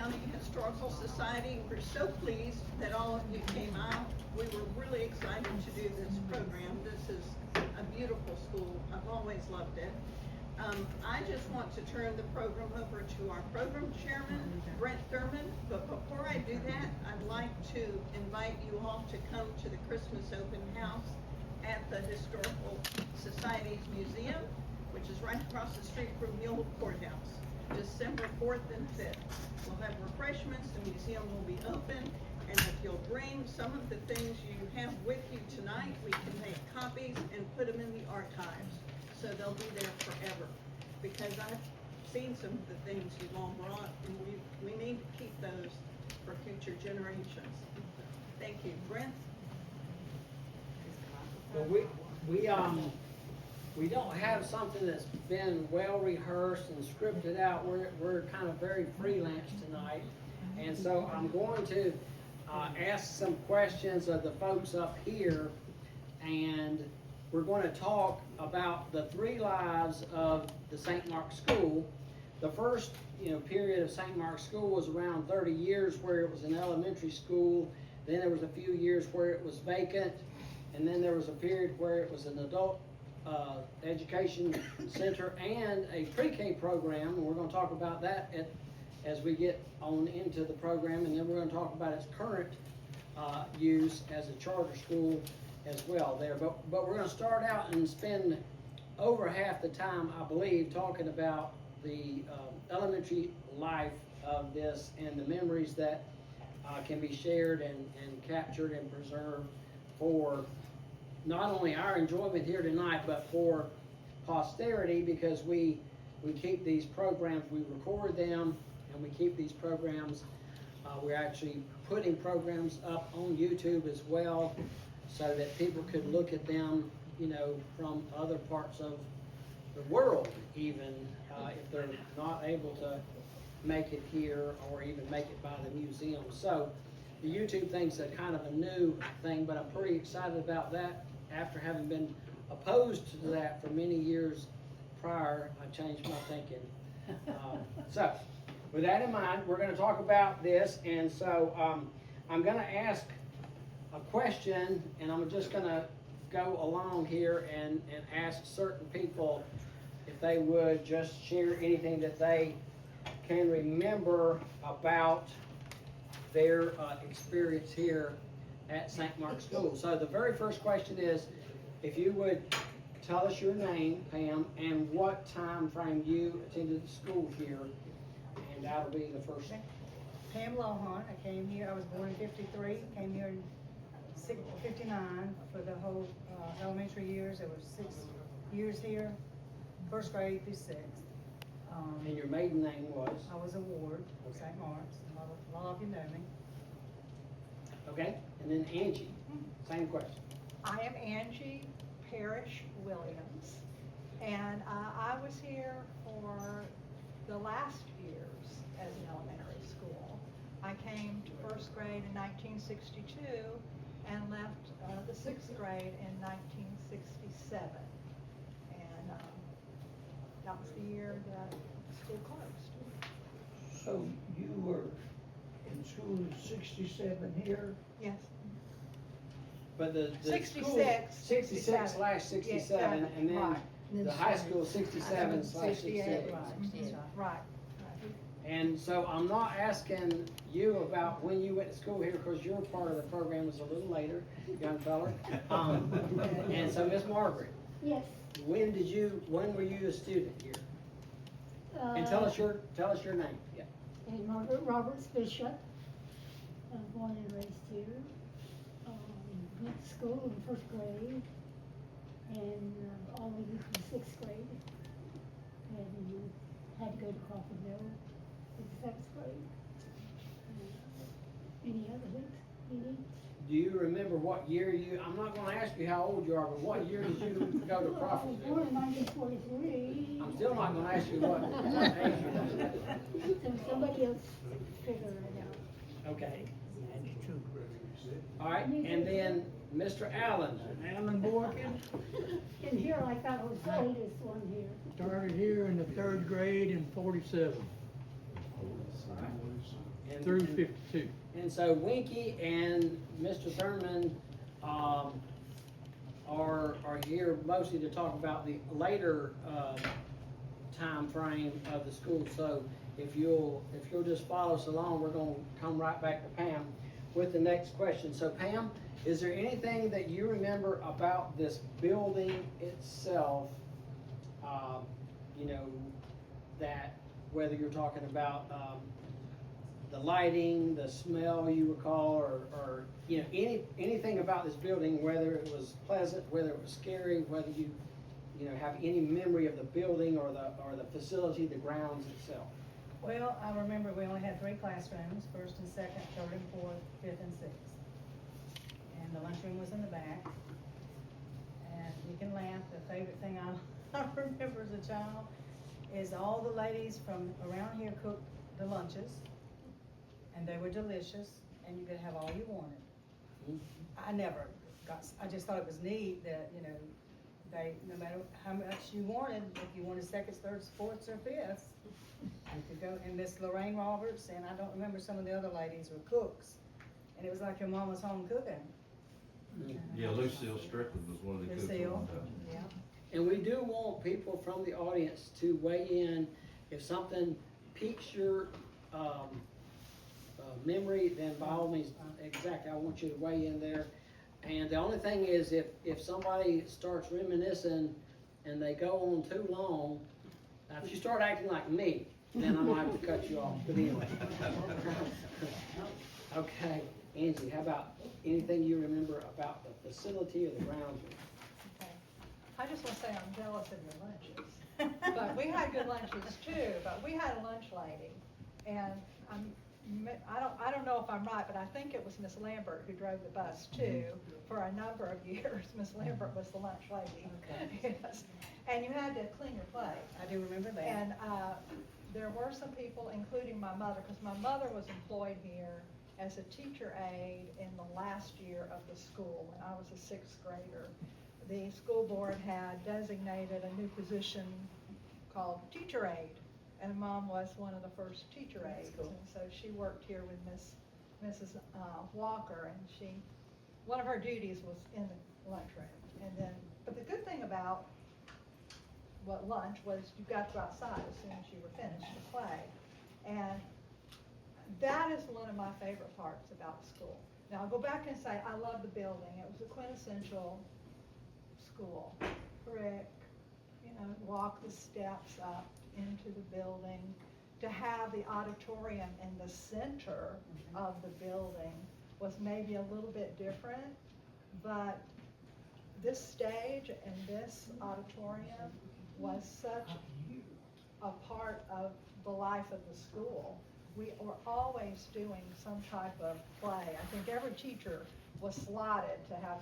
County Historical Society. We're so pleased that all of you came out. We were really excited to do this program. This is a beautiful school. I've always loved it. I just want to turn the program over to our program chairman, Brent Thurman. But before I do that, I'd like to invite you all to come to the Christmas open house at the Historical Society's museum, which is right across the street from the old courthouse, December 4th and 5th. We'll have refreshments, the museum will be open, and if you'll bring some of the things you have with you tonight, we can make copies and put them in the archives, so they'll be there forever. Because I've seen some of the things you've all brought, and we need to keep those for future generations. Thank you. Brent? Well, we don't have something that's been well rehearsed and scripted out. We're kind of very freelance tonight, and so I'm going to ask some questions of the folks up here, and we're going to talk about the three lives of the St. Mark School. The first period of St. Mark School was around 30 years, where it was an elementary school. Then there was a few years where it was vacant, and then there was a period where it was an adult education center and a pre-K program, and we're going to talk about that as we get on into the program, and then we're going to talk about its current use as a charter school as well there. But we're going to start out and spend over half the time, I believe, talking about the elementary life of this and the memories that can be shared and captured and preserved for not only our enjoyment here tonight, but for posterity, because we keep these programs, we record them, and we keep these programs. We're actually putting programs up on YouTube as well, so that people could look at them, from other parts of the world, even if they're not able to make it here or even make it by the museum. So the YouTube thing's a kind of a new thing, but I'm pretty excited about that. After having been opposed to that for many years prior, I changed my thinking. So, with that in mind, we're going to talk about this, and so I'm going to ask a question, and I'm just going to go along here and ask certain people if they would just share anything that they can remember about their experience here at St. Mark's School. So the very first question is, if you would tell us your name, Pam, and what time frame you attended the school here, and that'll be the first. Pam Lawhorn. I came here, I was born in 53, came here in 59 for the whole elementary years. There were 6 years here, first grade through 6th. And your maiden name was? I was a ward, Okay. St. Mark's. A lot of you know me. Okay, and then Angie, same question. I am Angie Parrish Williams, and I was here for the last years as an elementary school. I came to first grade in 1962 and left the 6th grade in 1967. And that was the year that the school closed. So you were in school in 67 here? Yes. But the 66, school, 66/67, and then right. the high school 67/67. Right. And so I'm not asking you about when you went to school here, because your part of the program was a little later, young fella. And so Miss Margaret, Yes. when were you a student here? And tell us your name. Yeah. And Margaret Roberts Bishop, born and raised here. Went to school in first grade, and all the way through 6th grade. And had to go to Crawfordville for the 7th grade. Any other things you need? Do you remember what year I'm not going to ask you how old you are, but what year did you go to I was born Crawfordville? in 1943. I'm still not going to ask you what age you were. So somebody else figure it out. Okay. All right, and then Mr. Allen. Alan Boykin, And here I thought I was the oldest one here. started here in the 3rd grade in 47. And- through and- 52. And so Winky and Mr. Thurman, are here mostly to talk about the later, time frame of the school. So if you'll just follow us along, we're gonna come right back to Pam with the next question. So Pam, is there anything that you remember about this building itself, you know, that whether you're talking about, the lighting, the smell you recall, or, you know, anything about this building, whether it was pleasant, whether it was scary, whether you know, have any memory of the building or the facility, the grounds itself? Well, I remember we only had 3 classrooms, first and second, third and fourth, fifth and sixth. And the lunchroom was in the back. And you can laugh, the favorite thing I remember as a child is all the ladies from around here cooked the lunches. And they were delicious, and you could have all you wanted. I just thought it was neat that, you know, no matter how much you wanted, if you wanted seconds, thirds, fourths, or fifths, you could go. And Miss Lorraine Roberts, and I don't remember some of the other ladies, were cooks. And it was like your mom was home cooking. Yeah, Lucille Strickland was one of the cooks. Lucille, yeah. And we do want people from the audience to weigh in. If something piques your, memory, then by all means, exactly, I want you to weigh in there. And the only thing is, if somebody starts reminiscing and they go on too long, if you start acting like me, then I'm gonna have to cut you off, but anyway. Okay, Angie, how about anything you remember about the facility or the grounds? Okay. I just want to say I'm jealous of your lunches. But we had good lunches too, but we had a lunch lady. And I don't know if I'm right, but I think it was Miss Lambert who drove the bus too. For a number of years, Miss Lambert was the lunch lady. Okay. Yes. And you had to clean your plate. I do remember that. And there were some people, including my mother, because my mother was employed here as a teacher aide in the last year of the school, when I was a 6th grader. The school board had designated a new position called teacher aide, and Mom was one of the first teacher aides. That's cool. And so she worked here with Mrs. Walker, and one of her duties was in the lunchroom. And then, but the good thing about lunch was you got to go outside as soon as you were finished to play. And that is one of my favorite parts about the school. Now, I'll go back and say I love the building. It was a quintessential school. Brick, walk the steps up into the building. To have the auditorium in the center of the building was maybe a little bit different, but this stage and this auditorium was such a part of the life of the school. We were always doing some type of play. I think every teacher was slotted to have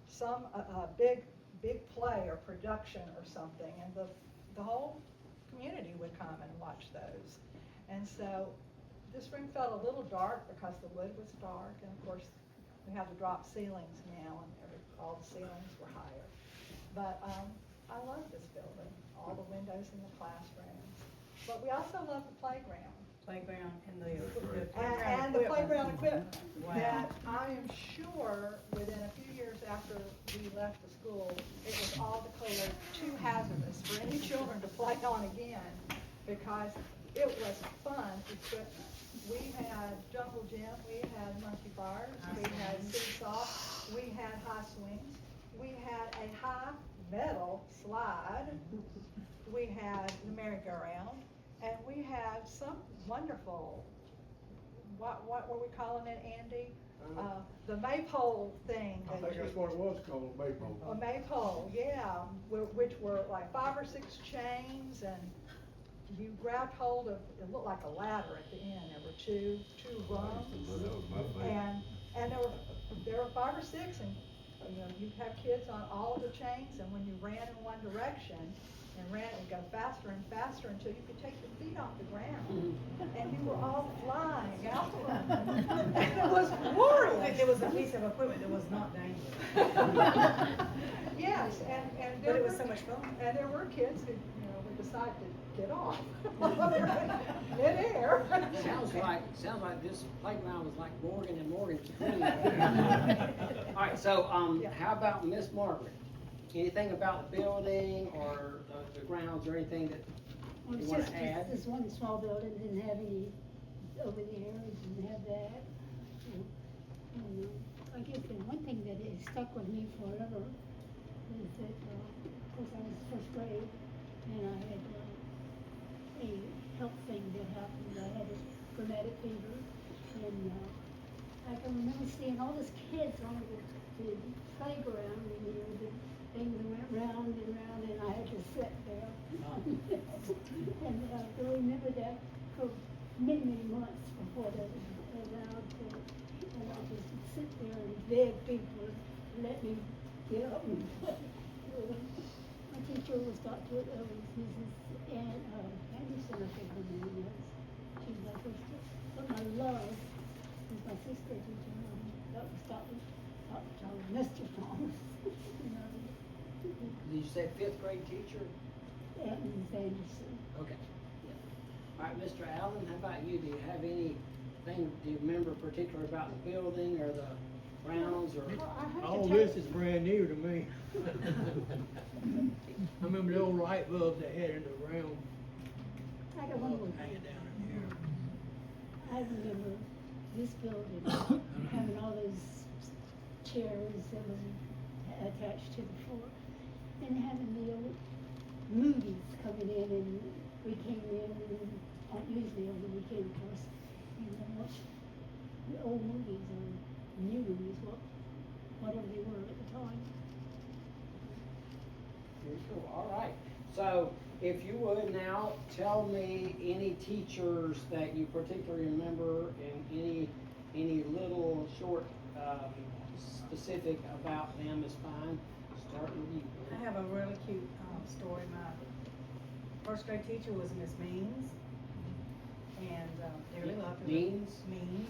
some big play or production or something, and the whole community would come and watch those. And so this room felt a little dark because the wood was dark, and of course we have the drop ceilings now, and all the ceilings were higher. But I love this building, all the windows in the classrooms. But we also love the playground. Playground and And the playground equipment. Wow. That I am sure within a few years after we left the school, it was all declared too hazardous for any children to play on again, because it was fun equipment. We had jungle gym, we had monkey bars, we had seesaw, we had high swings, we had a high metal slide, we had the merry-go-round, and we had some wonderful, what were we calling it, Andy? The maypole thing. I think that's what it was called, Maypole. A maypole, yeah, which were like 5 or 6 chains, and you grabbed hold of, it looked like a ladder at the end. There were two rungs, That was my favorite. and there were 5 or 6, and you'd have kids on all of the chains, and when you ran in one direction, and ran, it would go faster and faster until you could take your feet off the ground, and you were all flying out. And it was glorious. It was a piece of equipment that was not dangerous. Yes, and But there it was were- so much fun. And there were kids who would decide to get off. Midair. Sounds like this playground was like Morgan and Morgan's. All right, so, Yeah. how about Miss Margaret? Anything about the building or the grounds or anything that Well, you it's wanna just, add? this one small building didn't have any over there, it didn't have that. And, I guess the one thing that has stuck with me forever is that, of course, I was first grade, and I had, a health thing that happened, I had a rheumatic fever, and, I can remember seeing all those kids on the playground, and, the things went round and round, and I had to sit there. And, I remember that for many, many months before they were allowed to, and I just sit there and beg people to let me get up and play. My teacher was Mrs. Anderson, I think her name was. She was my first teacher. But my love was my sixth grade teacher, that was Mr. Thomas. Did you say fifth grade teacher? And Mrs. Anderson. Okay. All right, Mr. Allen, how about you? Do you have anything, do you remember particular about the building or the grounds or? Well, I have to All tell this you- is brand new to me. I remember the old light bulbs they had in the round. I got one more Hanging thing. down in here. I remember this building having all those chairs that was attached to the floor, and having the old movies coming in, and we came in, and usually on the weekend, of course, and watch the old movies or new movies, whatever they were at the time. Very cool, all right. So, if you would now, tell me any teachers that you particularly remember and any little short, specific about them is fine. Start with you. I have a really cute, story. My first grade teacher was Miss Means, and, dearly loved her. Means? Means.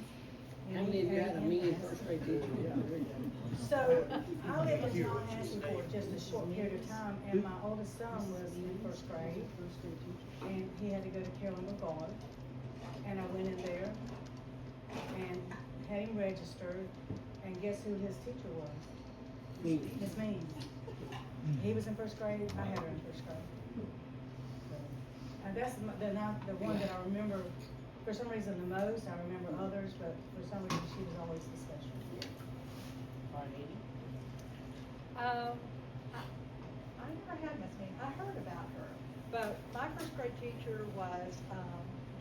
How many of you had a mean first grade teacher? So, I lived with John Hanson for just a short period of time, and my oldest son was in first grade, and he had to go to Carolyn McGuard, and I went in there and had him registered, and guess who his teacher was? Mean. Miss Means. He was in first grade, I had her in first grade. And that's the one that I remember, for some reason the most, I remember others, but for some reason she was always the special. All right, Andy? I never had Miss Mean. I heard about her, but my first grade teacher was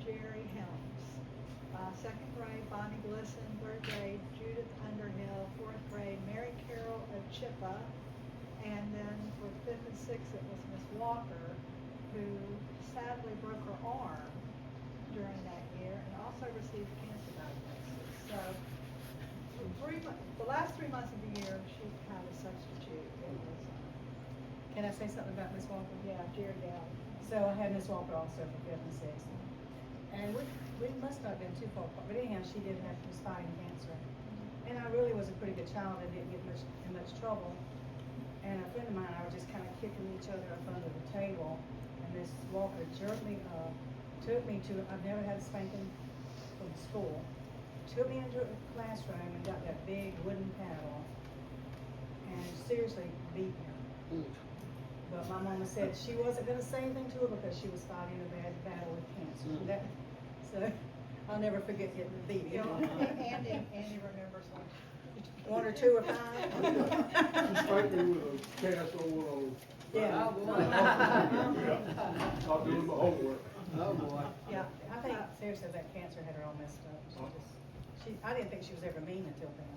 Jerry Helms. Second grade, Bonnie Glisson. Third grade, Judith Underhill. Fourth grade, Mary Carroll of Chippa. And then for fifth and sixth, it was Miss Walker, who sadly broke her arm during that year and also received cancer diagnosis. So the last 3 months of the year, she had a substitute. It was, Can I say something about Miss Walker? yeah, Jerry Dowd. So I had Miss Walker also for fifth and sixth. And we must not have been too far apart, but anyhow, she did have, was fighting cancer. And I really was a pretty good child and didn't get in much trouble. And a friend of mine and I were just kind of kicking each other up under the table, and Miss Walker jerked me up, took me to, I've never had a spanking from school, took me into a classroom and got that big wooden paddle, and seriously beat me. But my mama said she wasn't gonna say anything to her because she was fighting a bad battle with cancer. So, I'll never forget getting the beating. You know, Andy remembers one. One or two or five. She spanked me with a cast on one of those. Yeah. I'll do my homework. Oh, boy. Yeah, I think seriously that cancer had her all messed up. I didn't think she was ever mean until then.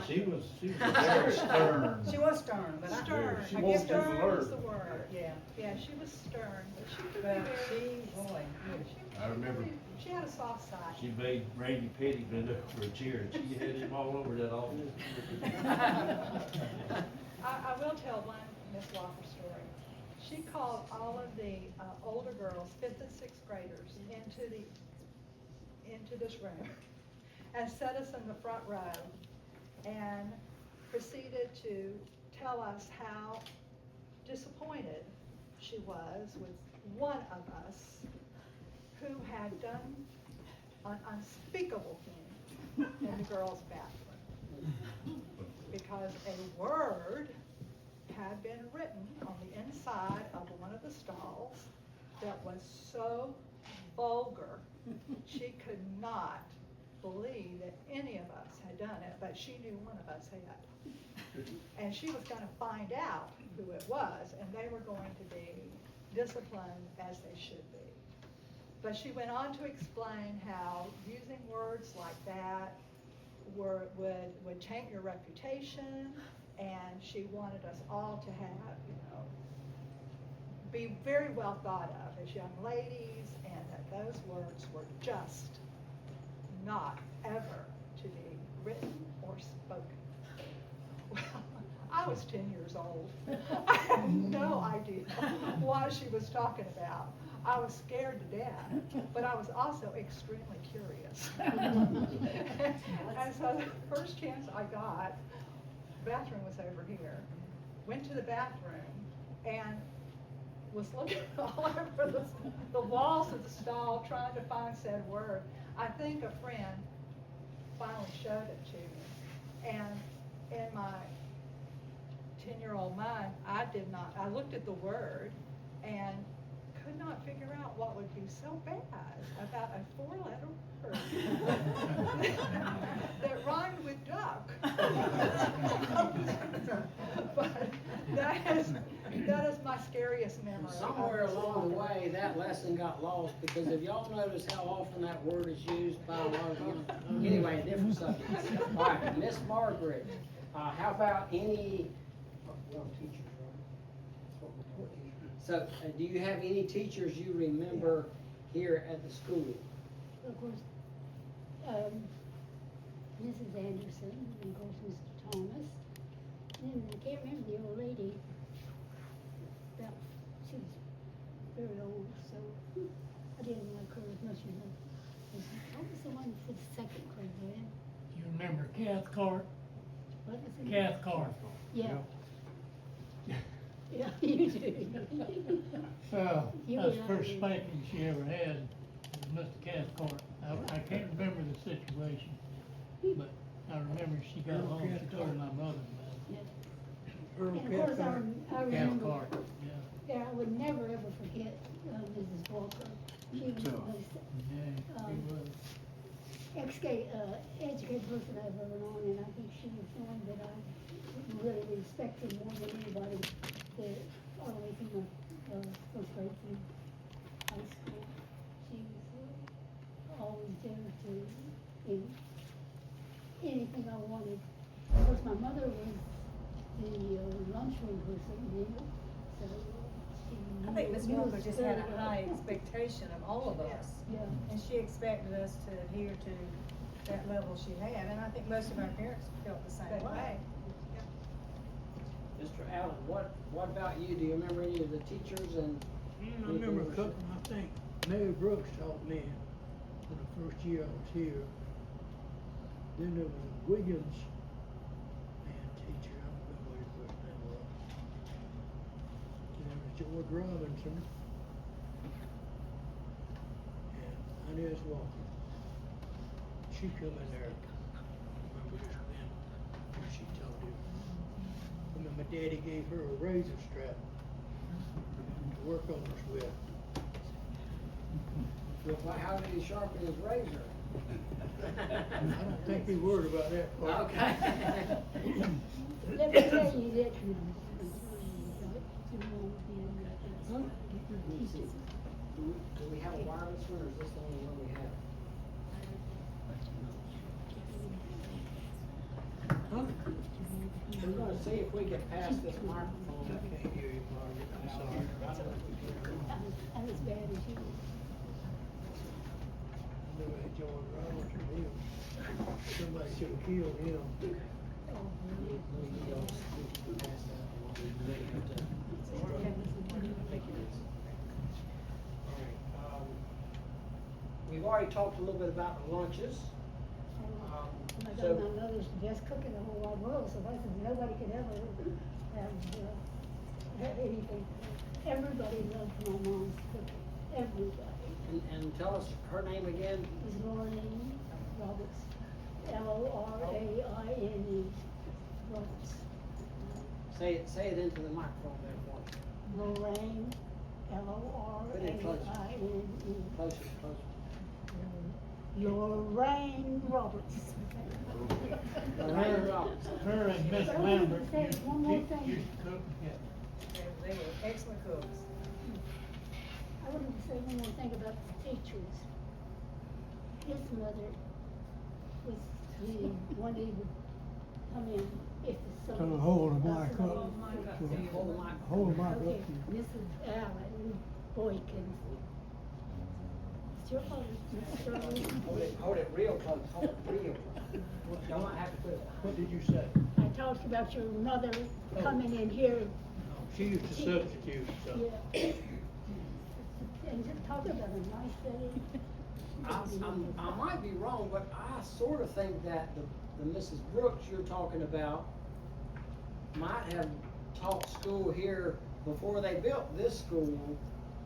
She was very stern. She was stern, but I. Stern. She I won't guess stern learn. was the word. Yeah, Yeah, she was stern, but she could be but very. boy. I remember She had a soft side. she made Randy Petty bend over a chair and she had him all over that office. I will tell one Miss Walker story. She called all of the older girls, fifth and sixth graders, into this room and set us in the front row and proceeded to tell us how disappointed she was with one of us who had done an unspeakable thing in the girls' bathroom. Because a word had been written on the inside of one of the stalls that was so vulgar, she could not believe that any of us had done it, but she knew one of us had. And she was gonna find out who it was, and they were going to be disciplined as they should be. But she went on to explain how using words like that would taint your reputation, and she wanted us all to have, be very well thought of as young ladies, and that those words were just not ever to be written or spoken. Well, I was 10 years old. I had no idea what she was talking about. I was scared to death, but I was also extremely curious. And so the first chance I got, bathroom was over here, went to the bathroom and was looking all over the walls of the stall trying to find said word. I think a friend finally showed it to me. And in my 10-year-old mind, I looked at the word and could not figure out what would be so bad about a 4-letter word that rhymed with duck. But that is my scariest memory. Somewhere along the way, that lesson got lost, because if y'all notice how often that word is used by a lot of you, anyway, a different subject. All right, Miss Margaret, how about any, well, teachers, right? That's what we're talking. So, do you have any teachers you remember here at the school? Of course, Mrs. Anderson, and of course, Mr. Thomas. And I can't remember the old lady. She was very old, so I didn't like her as much as I was the one for the second grade then. You remember Cathcart? What was it? Cathcart. Yeah. Yeah, you do. You That's and the I first do. spanking she ever had, was Mr. Cathcart. I can't remember the situation, but I remember she got Earl home, she told Cathcart. my mother about Yeah. Earl And of course, Cathcart. I it. remember, Cathcart, yeah. yeah, I would never ever forget Mrs. Walker. She was the most Yeah, he was. educated person I've ever known, and I think she was one that I really respected more than anybody, all the way through my first grade through high school. She was always there to, anything I wanted. Of course, my mother was the lunchroom person, so she. I think Ms. knew Walker us just had a very high well. expectation of all of us. Yeah. And she expected us to adhere to that level she had, and I think most of our parents felt the same Same way. way. Mr. Allen, what about you? Do you remember any of the teachers and? I remember a couple, I think Mary Brooks taught me for the first year I was here. Then there was a Williams man teacher, I don't know what his first name was. And there was George Robinson. And Inez Walker. She come in there, I remember this man, when she taught him. I mean, my daddy gave her a razor strap to work on us with. Well, how did he sharpen his razor? I don't think he worried about that part. Okay. Let me tell you that. Do we have a wireless one, or is this the only one we have? We're gonna see if we can pass this I microphone. can't hear you, Margaret, I'm sorry. I was bad as you. Remember that George Robinson, he was, somebody should have killed him. We've already talked a little bit about the lunches. My So- God, my mother's the best cook in the whole wide world, so I said nobody could ever have anything. everybody loved my mom's cooking, everybody. And tell us her name again. It was Lorraine Roberts, Loraine Roberts. Say it into the microphone there for me. Lorraine, Put it closer. Loraine. Closer, closer. Lorraine Roberts. Lorraine Roberts. Her and Miss I wanted to Lambert say one more used thing. used to cook together. They were excellent cooks. I wanted to say one more thing about the teachers. His mother was the one he would come in if the son. Tell her hold the mic up. Hold the mic. Hold the mic up. Okay, Mrs. Allen Boykin. It's your father, Mr. Shirley. Hold it real close, hold it real close. Y'all might have to put it. What did you say? I talked about your mother coming in here, She used to substitute, so. yeah. And just talk about a nice day. I might be wrong, but I sort of think that the Mrs. Brooks you're talking about might have taught school here before they built this school,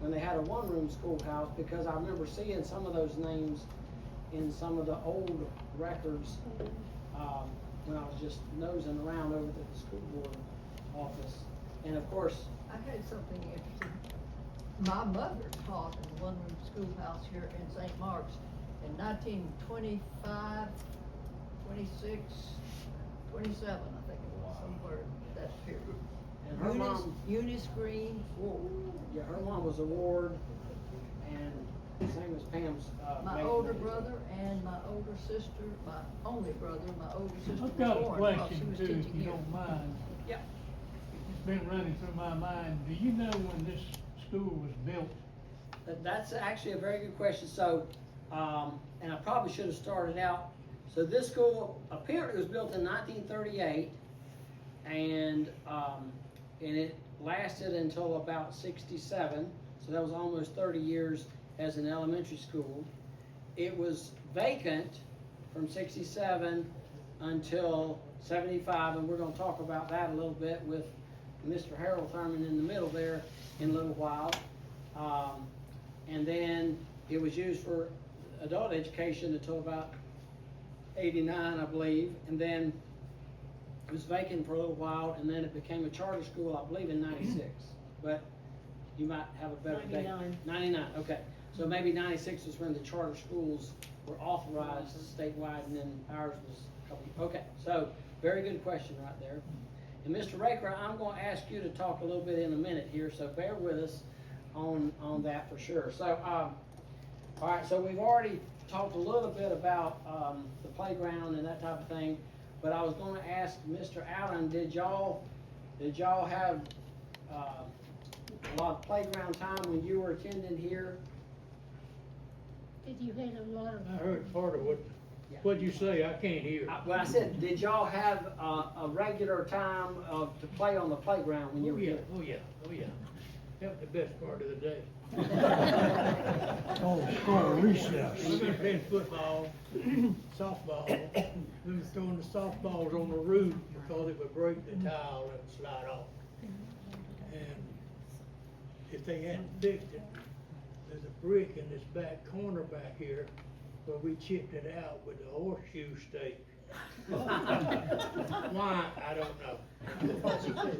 when they had a one-room schoolhouse, because I remember seeing some of those names in some of the old records, when I was just nosing around over at the school board office. And of course, I had something interesting. My mother taught in the one-room schoolhouse here in St. Mark's in 1925, 26, 27, I think it was, somewhere in that period. and her mom, Eunice Green, yeah, her mom was a ward, and same as Pam's, my maiden older name. brother and my older sister, my only brother, my older sister was I've got a born while she question was too, if teaching you here. don't mind. Yep. It's been running through my mind. Do you know when this school was built? That's actually a very good question. So, and I probably should have started out. So this school apparently was built in 1938, and it lasted until about 67. So that was almost 30 years as an elementary school. It was vacant from 67 until 75, and we're going to talk about that a little bit with Mr. Harold Thurman in the middle there in a little while. And then it was used for adult education until about 89, I believe, and then it was vacant for a little while, and then it became a charter school, I believe, in 96. But you might have a better date. 99. 99, okay. So maybe 96 was when the charter schools were authorized statewide, and then ours was a couple, okay. So, very good question right there. And Mr. Raker, I'm gonna ask you to talk a little bit in a minute here, so bear with us on that for sure. So, all right, so we've already talked a little bit about, the playground and that type of thing, but I was gonna ask Mr. Allen, did y'all have, a lot of playground time when you were attending here? Did you have a lot of? I heard part of what'd you say? I can't hear. Well, I said, did y'all have a regular time to play on the playground when you Oh, were yeah, here? oh, yeah, oh, yeah. That was the best part of the day. Oh, recess. We've been playing football, softball, we were throwing the softballs on the roof because it would break the tile and slide off. And if they hadn't fixed it, there's a brick in this back corner back here where we chipped it out with a horseshoe stake. Why, I don't know.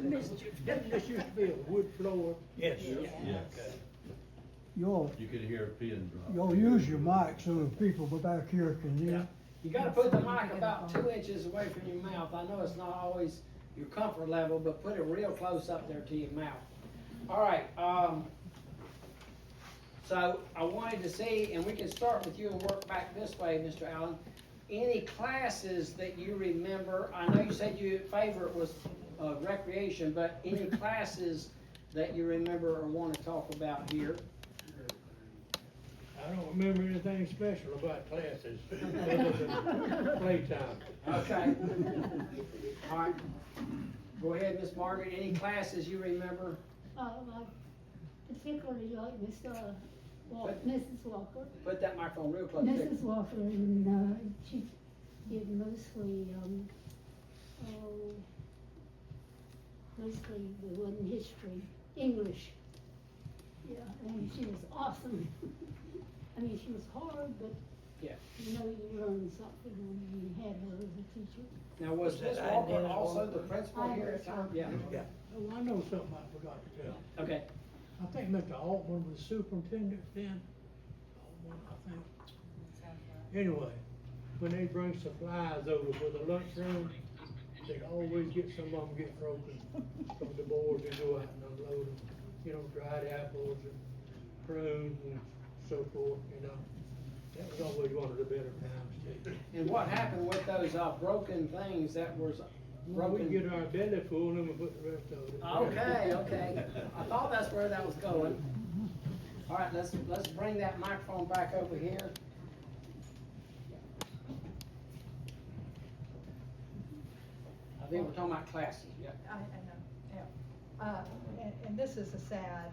This used to be a wood floor. Yes. Yes. Y'all, You could hear a pin drop. y'all use your mic so the people back here can hear. You gotta put the mic about 2 inches away from your mouth. I know it's not always your comfort level, but put it real close up there to your mouth. All right, so I wanted to see, and we can start with you and work back this way, Mr. Allen. Any classes that you remember? I know you said your favorite was recreation, but any classes that you remember or want to talk about here? I don't remember anything special about classes other than playtime. Okay. All right. Go ahead, Miss Margaret. Any classes you remember? I particularly like Mrs. Walker. Put that microphone real close. there. Mrs. Walker, and she did mostly, mostly it wasn't history, English. Yeah, I mean, she was awesome. I mean, she was hard, but Yeah. you know you learned something when you had her as a teacher. Now, was Miss I Walker did. also the principal I here was at the time? Yeah. Yeah. Oh, I know something I forgot to tell. Okay. I think Mr. Altman was superintendent then. Altman, I think. Anyway, when they bring supplies over for the lunchroom, they always get, some of them get broken from the board to go out and unload them. You know, dried apples and prunes and so forth, you know. That was always one of the better times too. And what happened with those, broken things that was Well, we broken? get our belly full and we put the rest of it. Okay, okay. I thought that's where that was going. All right, let's bring that microphone back over here. I think we're talking about classes, yeah. I know, yeah. And this is a sad,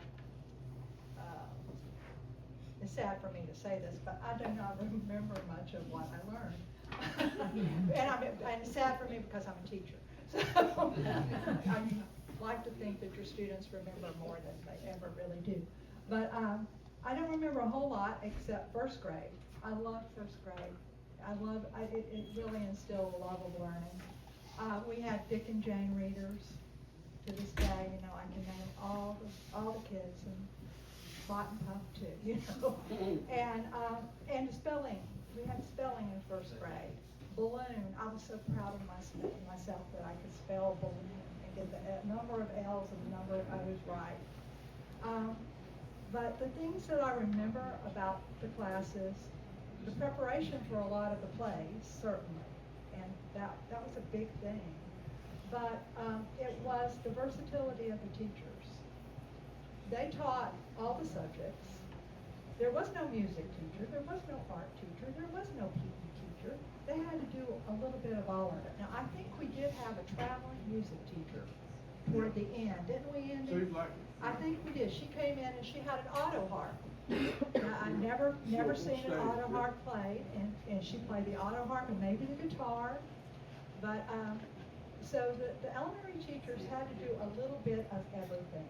it's sad for me to say this, but I do not remember much of what I learned. And it's sad for me because I'm a teacher. So I like to think that your students remember more than they ever really do. But I don't remember a whole lot except first grade. I loved first grade. It really instilled a love of learning. We had Dick and Jane readers. To this day, you know, I can name all the kids, and Bot and Puff too, you know. And spelling, we had spelling in first grade. Balloon, I was so proud of myself that I could spell balloon and get the number of L's and the number of O's right. But the things that I remember about the classes, the preparation for a lot of the plays, certainly, and that was a big thing. But it was the versatility of the teachers. They taught all the subjects. There was no music teacher, there was no art teacher, there was no PE teacher. They had to do a little bit of all of it. Now, I think we did have a traveling music teacher toward the end, didn't we, Andy? Seems like. I think we did. She came in and she had an auto harp. Now, I never seen an auto harp played, and she played the auto harp and maybe the guitar. But, so the elementary teachers had to do a little bit of everything.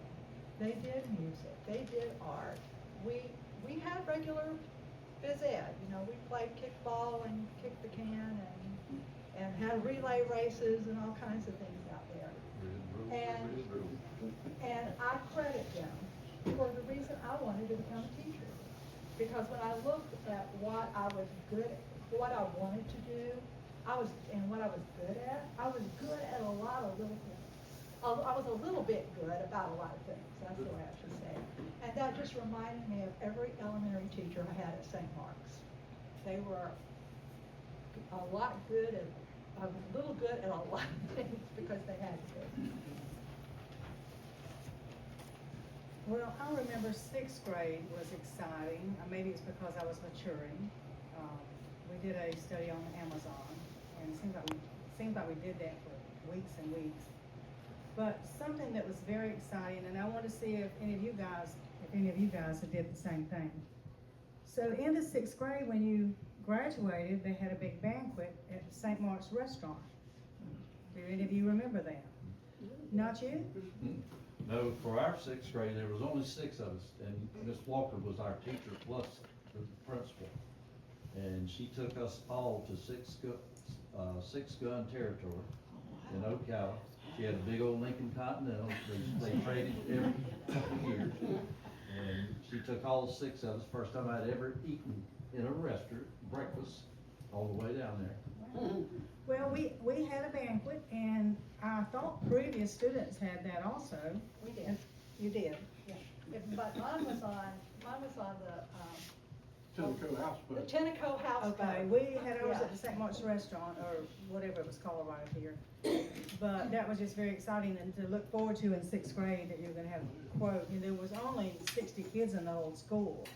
They did music, they did art. We had regular phys ed, you know, we played kickball and kicked the can and had relay races and all kinds of things out there. And I credit them for the reason I wanted to become a teacher. Because when I looked at what I was good at, what I wanted to do, and what I was good at, I was good at a lot of little things. I was a little bit good about a lot of things, that's the way I should say it. And that just reminded me of every elementary teacher I had at St. Mark's. They were a little good at a lot of things because they had to. Well, I remember sixth grade was exciting. Maybe it's because I was maturing. We did a study on Amazon, and it seems like we did that for weeks and weeks. But something that was very exciting, and I want to see if any of you guys have did the same thing. So in the sixth grade, when you graduated, they had a big banquet at St. Mark's Restaurant. Do any of you remember that? Not you? No, for our sixth grade, there was only 6 of us, and Miss Walker was our teacher plus the principal. And she took us all to Six Gun Territory in Ocala. She had a big old Lincoln Continental, they traded every couple of years. And she took all 6 of us, first time I'd ever eaten in a restaurant, breakfast, all the way down there. Well, we had a banquet, and I thought previous students had that also. We did. You did, yeah. But mine was on Tenneco House, the but. Tenneco House. Okay, boat. we had ours Yeah. at the St. Mark's Restaurant, or whatever it was called right here. But that was just very exciting, and to look forward to in sixth grade, that you're gonna have a quote, and there was only 60 kids in the whole school,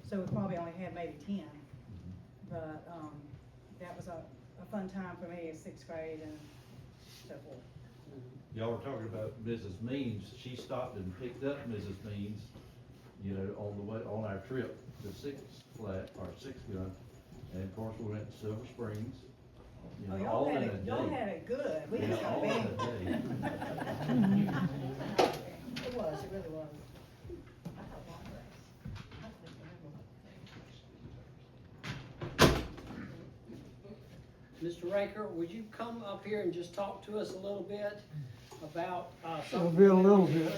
so we probably only had maybe 10. But, that was a fun time for me in sixth grade and so forth. Y'all were talking about Mrs. Means, she stopped and picked up Mrs. Means, you know, on the way, on our trip to Six Gun. And of course, we went to Silver Springs, you Oh, know, y'all all in had a it, y'all day. had it good. We just Yeah, got all in a big. day. It was, it really was. I had one race. Mr. Raker, would you come up here and just talk to us a little bit about, I'll something? be a little bit.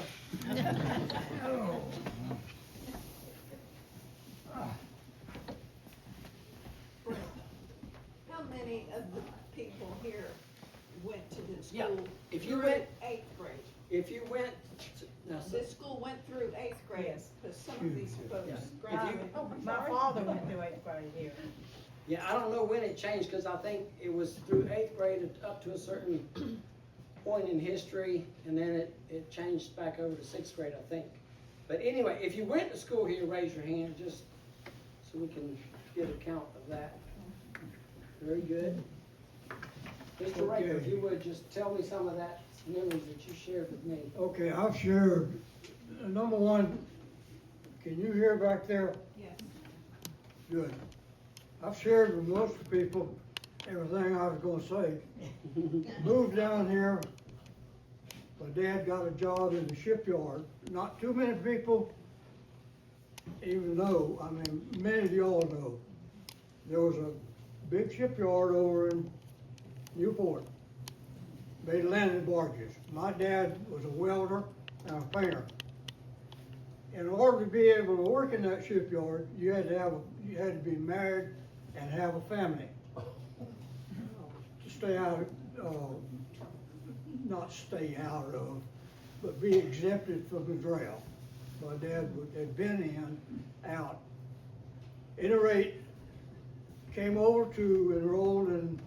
How many of the people here went to this Yeah, school if you through went- eighth grade? If you went, now, so- This school went through eighth grade, Yes. because some of these folks Yeah. If you- graduated. Oh, my father went through eighth grade here. yeah, I don't know when it changed, cause I think it was through eighth grade up to a certain point in history, and then it changed back over to sixth grade, I think. But anyway, if you went to school here, raise your hand, just so we can get a count of that. Very good. Mr. Raker, if you would, just tell me some of that memories that you shared with me. Okay, I've shared, number one, can you hear back there? Yes. Good. I've shared with most of the people everything I was gonna say. Moved down here, my dad got a job in the shipyard. Not too many people even know, I mean, many of y'all know. There was a big shipyard over in Newport. They landed barges. My dad was a welder and a painter. In order to be able to work in that shipyard, you had to be married and have a family. To stay out, not stay out of, but be exempted from the draft. My dad had been out. At any rate, came over to enroll in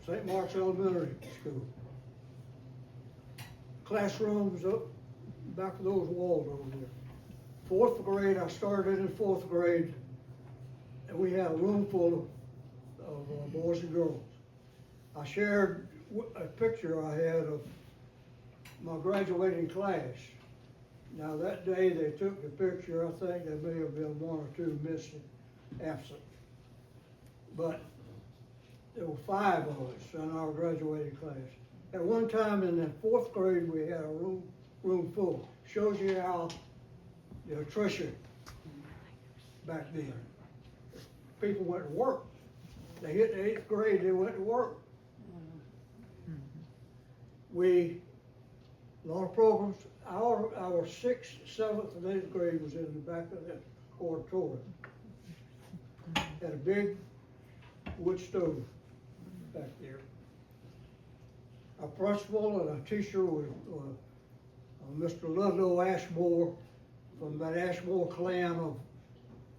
St. Mark's Elementary School. Classrooms up back of those walls over there. Fourth grade, I started in fourth grade, and we had a room full of boys and girls. I shared a picture I had of my graduating class. Now that day they took the picture, I think there may have been one or two missing, absent. But there were 5 of us in our graduating class. At one time in the fourth grade, we had a room full. Shows you how the attrition back then. People went to work. They hit the 8th grade, they went to work. A lot of programs, our 6th, 7th, and 8th grade was in the back of that auditorium. Had a big wood stove back there. Our principal and our teacher was Mr. Ludlow Ashmore, from that Ashmore clan of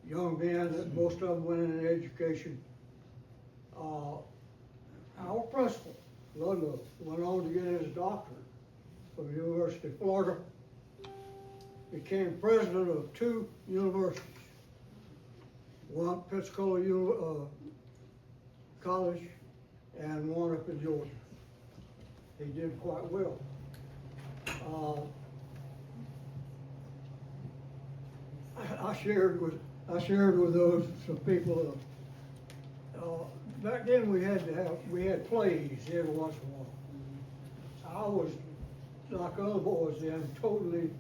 young men that most of them went into education. Our principal, Ludlow, went on to get his doctorate from the University of Florida. Became president of 2 universities. One Pensacola College and one up in Georgia. He did quite well. I shared with those some people. Back then we had plays every once in a while. I was like other boys then, totally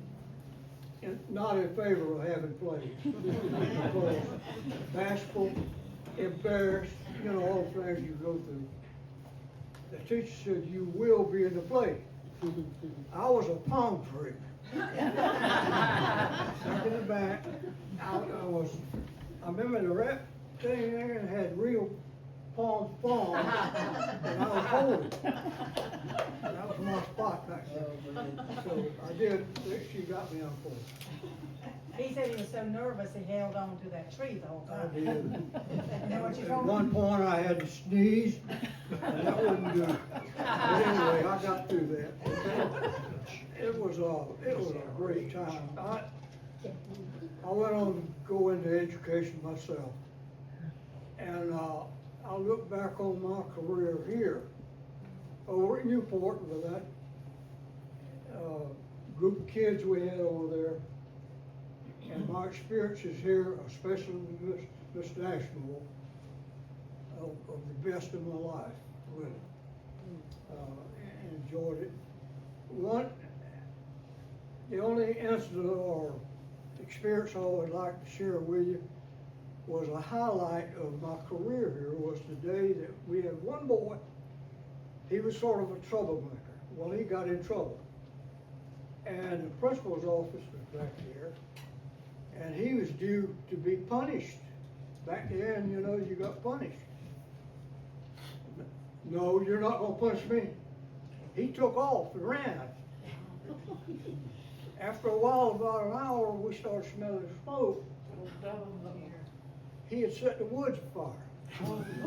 not in favor of having plays. Because bashful, embarrassed, all the things you go through. The teacher said, "You will be in the play." I was a palm tree. Back in the back, I remember the rep thing there had real palm, and I was holding. That was my spot back there. So I did, she got me on board. He said he was so nervous he held on to that tree the whole I time. did. You know what you At told me? one point I had to sneeze, and that wasn't good. But anyway, I got through that. It was a great time. I went on to go into education myself. And, I look back on my career here, over at Newport with that, group of kids we had over there. And my experiences here, especially with Mr. Ashmore, of the best of my life, really. Enjoyed it. The only incident or experience I would like to share with you was a highlight of my career here was the day that we had one boy. He was sort of a troublemaker. Well, he got in trouble. And the principal's office was back there, and he was due to be punished. Back then, you know, you got punished. No, you're not gonna punish me. He took off and ran. After a while, about an hour, we started smelling smoke. He had set the woods afire.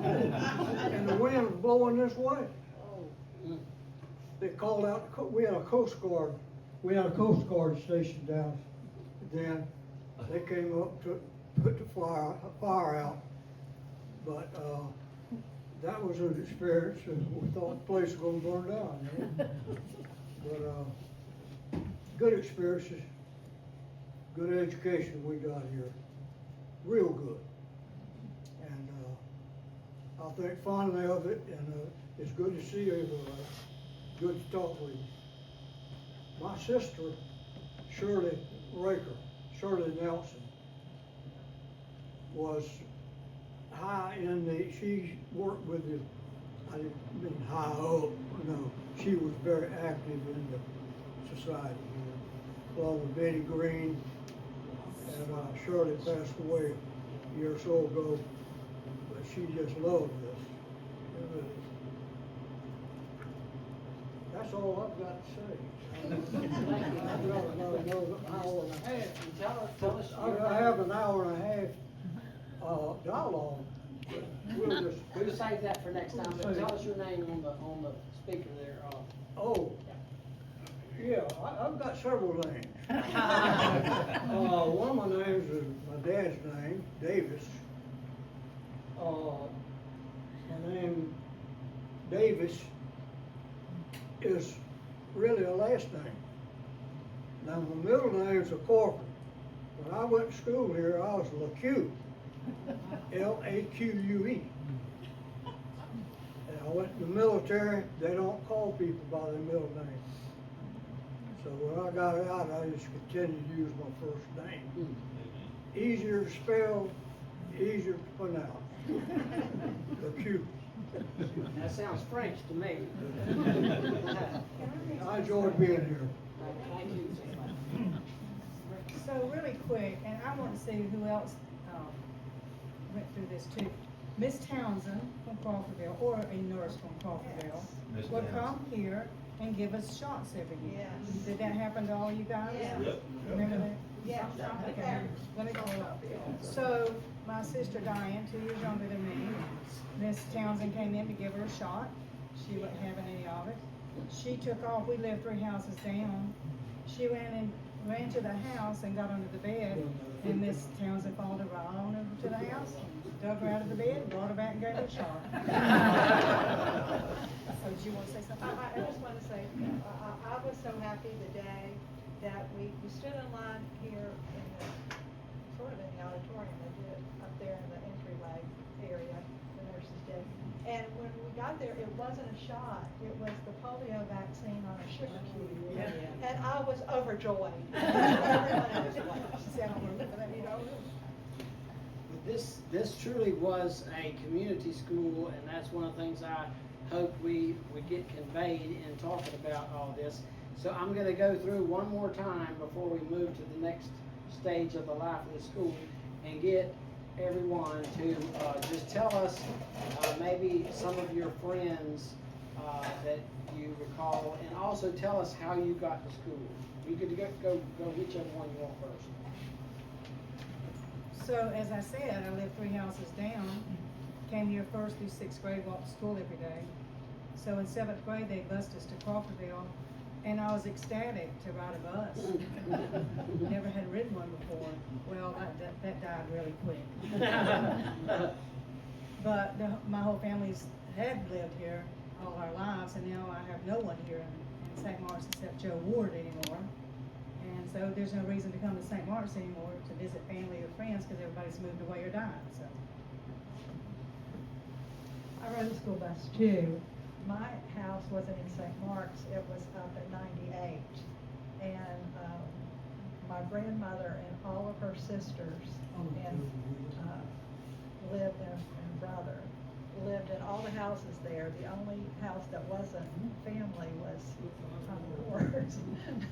And the wind was blowing this way. They called out, we had a Coast Guard station down then. They came up to put the fire out. But, that was an experience, and we thought the place was gonna burn down, you know? But, good experiences, good education we got here, real good. And, I think fondly of it, and, it's good to see everybody, good to talk with you. My sister, Shirley Nelson, was high in she worked with I didn't mean high up, no, she was very active in the society here, along with Betty Green, and Shirley passed away a year or so ago, but she just loved this. That's all I've got to say. I've got another hour and a half. Tell us. I have an hour and a half dialogue. We'll just. We'll save that for next time, but tell us your name on the speaker there. Oh, yeah, I've got several names. One of my names is my dad's name, Davis. My name, Davis, is really a last name. Now, my middle name is a Corcoran. When I went to school here, I was LaQue, L-A-Q-U-E. And I went to the military, they don't call people by their middle name. So when I got out, I just continued to use my first name. Easier to spell, easier to pronounce. LaQue. That sounds French to me. I enjoyed being here. Thank you. So really quick, and I want to see who else, went through this too. Miss Townsend from Crawfordville, or a nurse from Crawfordville, Miss would Townsend. come here and give us shots every year. Yes. Did that happen to all you guys? Yes. Yep. Remember that? Yes. Okay, let me go up. So, my sister Diane, 2 years younger than me, Miss Townsend came in to give her a shot. She wasn't having any of it. She took off, we lived 3 houses down. She ran to the house and got under the bed, and Miss Townsend followed her right on over to the house, dug her out of the bed, brought her back and gave her a shot. So, do you want to say something? I just want to say, I was so happy the day that we stood in line here in the, sort of in the auditorium, they did up there in the entryway area, the nurses did. And when we got there, it wasn't a shot, it was the polio vaccine on a sugar cube. Yeah. And I was overjoyed. Everyone else was. See, I don't remember that, you know? This truly was a community school, and that's one of the things I hope we get conveyed in talking about all this. So I'm gonna go through one more time before we move to the next stage of the life of the school and get everyone to just tell us maybe some of your friends that you recall, and also tell us how you got to school. You could go whichever one you want first. So, as I said, I lived 3 houses down, came here 1st through 6th grade, walked to school every day. So in 7th grade, they bused us to Crawfordville, and I was ecstatic to ride a bus. Never had ridden one before. Well, that died really quick. But my whole family's had lived here all our lives, and now I have no one here in St. Mark's except Joe Ward anymore. And so there's no reason to come to St. Mark's anymore to visit family or friends, because everybody's moved away or died, so. I rode the school bus too. My house wasn't in St. Mark's, it was up at 98. And my grandmother and all of her sisters and lived there, and brother, lived in all the houses there. The only house that wasn't family was Tommy Ward's.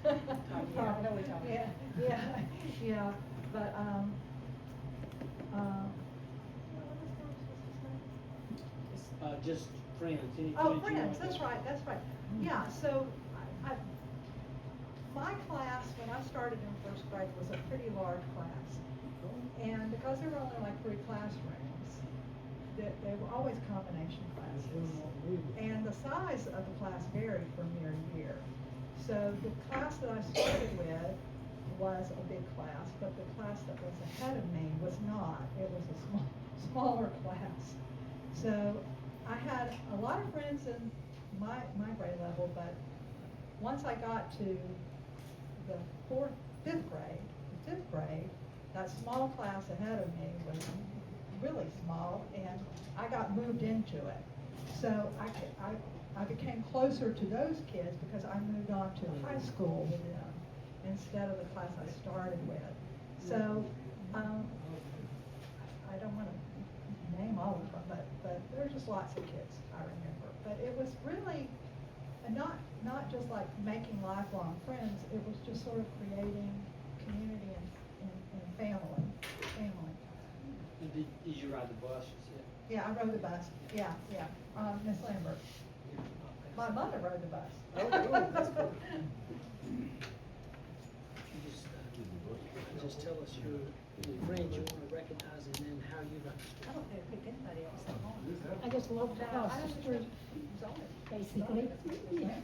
Yeah, I know what you're talking about. Yeah, yeah, but, Just friends, any oh, friends you friends, want that's to- right, that's right. Yeah, so my class, when I started in first grade, was a pretty large class. And because there were only like 3 classrooms, they were always combination classes. And the size of the class varied from year to year. So the class that I started with was a big class, but the class that was ahead of me was not. It was a smaller class. So I had a lot of friends in my grade level, but once I got to the 5th grade, that small class ahead of me was really small, and I got moved into it. So I became closer to those kids because I moved on to high school with them instead of the class I started with. So, I don't want to name all of them, but there were just lots of kids I remember. But it was really not just like making lifelong friends, it was just sort of creating community and family. Did you ride the bus? You said? Yeah, I rode the bus, yeah, Miss Lambert. My mother rode the bus. Oh, cool, that's cool. Just tell us your friends you want to recognize and then how you got to I school. don't think I picked anybody else up on. I just walked across the street, basically. Yeah.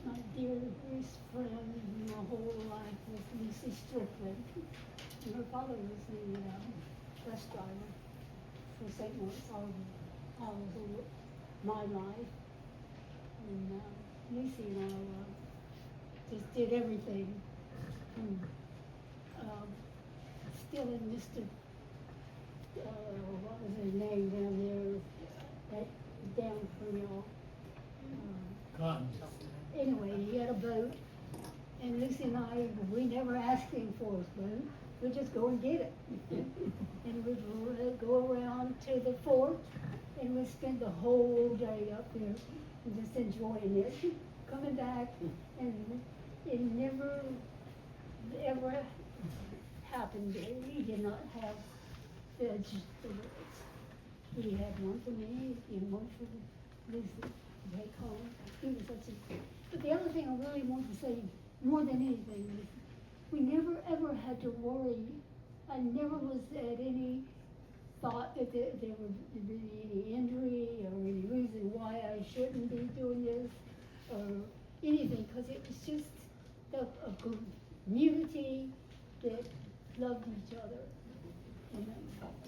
My dearest friend in my whole life was Lucy Strickland. And her father was the bus driver for St. Louis all over my life. And Lucy and I just did everything. And, still in Mr. What was his name down there? That down from y'all. Cotton. Anyway, he had a boat, and Lucy and I, we never asked him for his boat. We'd just go and get it. And we'd go around to the fort, and we'd spend the whole day up there and just enjoying it. Coming back, and it never, ever happened that we did not have vegetables. We had one for me and one for Lucy to take home. He was such a, but the other thing I really want to say, more than anything, is we never ever had to worry. I never was at any thought that there would be any injury or any reason why I shouldn't be doing this or anything, because it was just a community that loved each other. You know.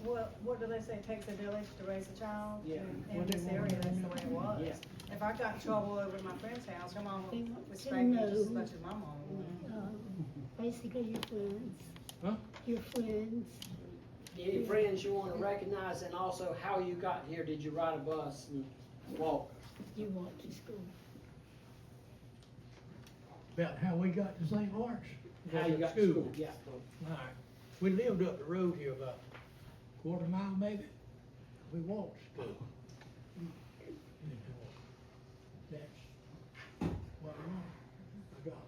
Well, what do they say, it takes a village to raise a child? Yeah. In this area, that's the way it was. Yeah. If I got in trouble over at my friend's house, her mom They would want to respect me just as know. much as my mom would. Basically your friends. Huh? Your friends. Any friends you want to recognize, and also how you got here? Did you ride a bus and walk? You walk to school. About how we got to St. Mark's. How you got to school? Yeah. All right. We lived up the road here about a quarter mile maybe. We walked to school. That's what I got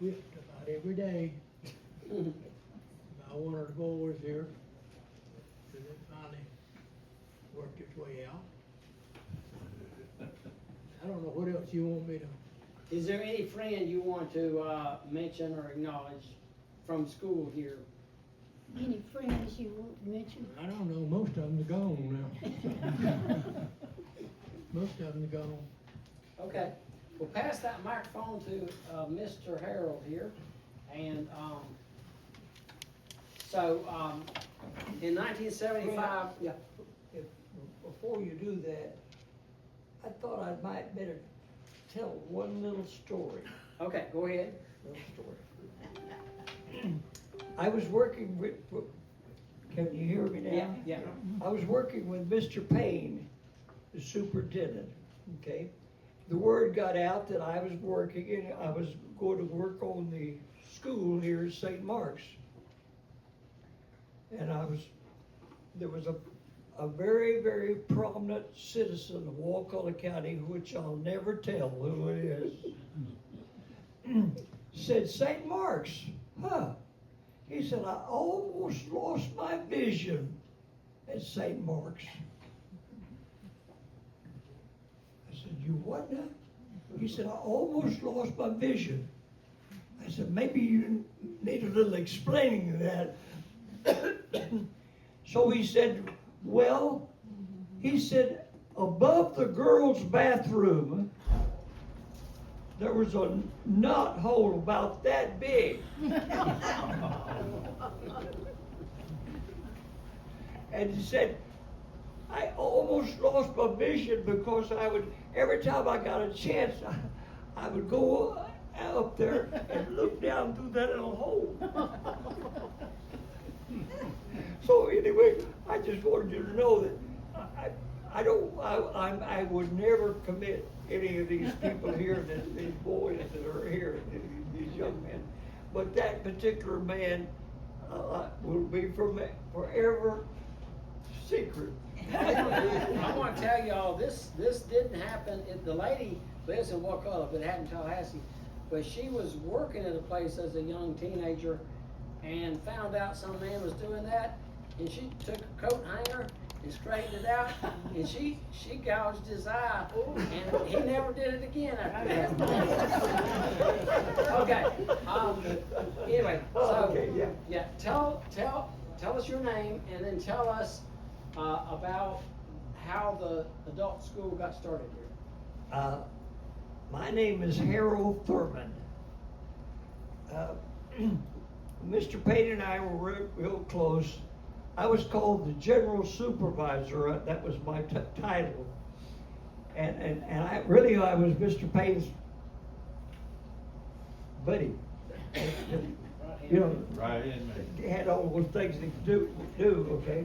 whipped about every day by one of the boys here. And it finally worked its way out. I don't know what else you want me to. Is there any friend you want to mention or acknowledge from school here? Any friends you want to mention? I don't know, most of them are gone now. Most of them are gone. Okay, we'll pass that microphone to Mr. Harold here. And in 1975, yeah. If, before you do that, I thought I might better tell one little story. Okay, go ahead. Little story. I was working with, can you hear me now? Yeah. I was working with Mr. Payne, the superintendent, okay? The word got out that I was working and I was going to work on the school here at St. Mark's. and there was a very, very prominent citizen of Wakulla County, which I'll never tell who it is, said, St. Mark's, huh? He said, I almost lost my vision at St. Mark's. I said, you what now? He said, I almost lost my vision. I said, maybe you need a little explaining of that. So he said, well, he said, above the girls' bathroom, there was a knot hole about that big. And he said, I almost lost my vision because every time I got a chance, I would go up there and look down through that little hole. So anyway, I just wanted you to know that I would never commit any of these people here, these boys that are here, these young men. But that particular man will be forever secret. I want to tell y'all, this didn't happen. The lady lives in Wakulla, but it happened in Tallahassee. But she was working at a place as a young teenager and found out some man was doing that, and she took a coat hanger and straightened it out, and she gouged his eye, and he never did it again after that. Okay. Anyway, so Okay, yeah. tell us your name, and then tell us about how the adult school got started here. My name is Harold Thurman. Mr. Payne and I were real close. I was called the general supervisor. That was my title. And I was Mr. Payne's buddy. You know, Right in there. had all those things he could do, okay?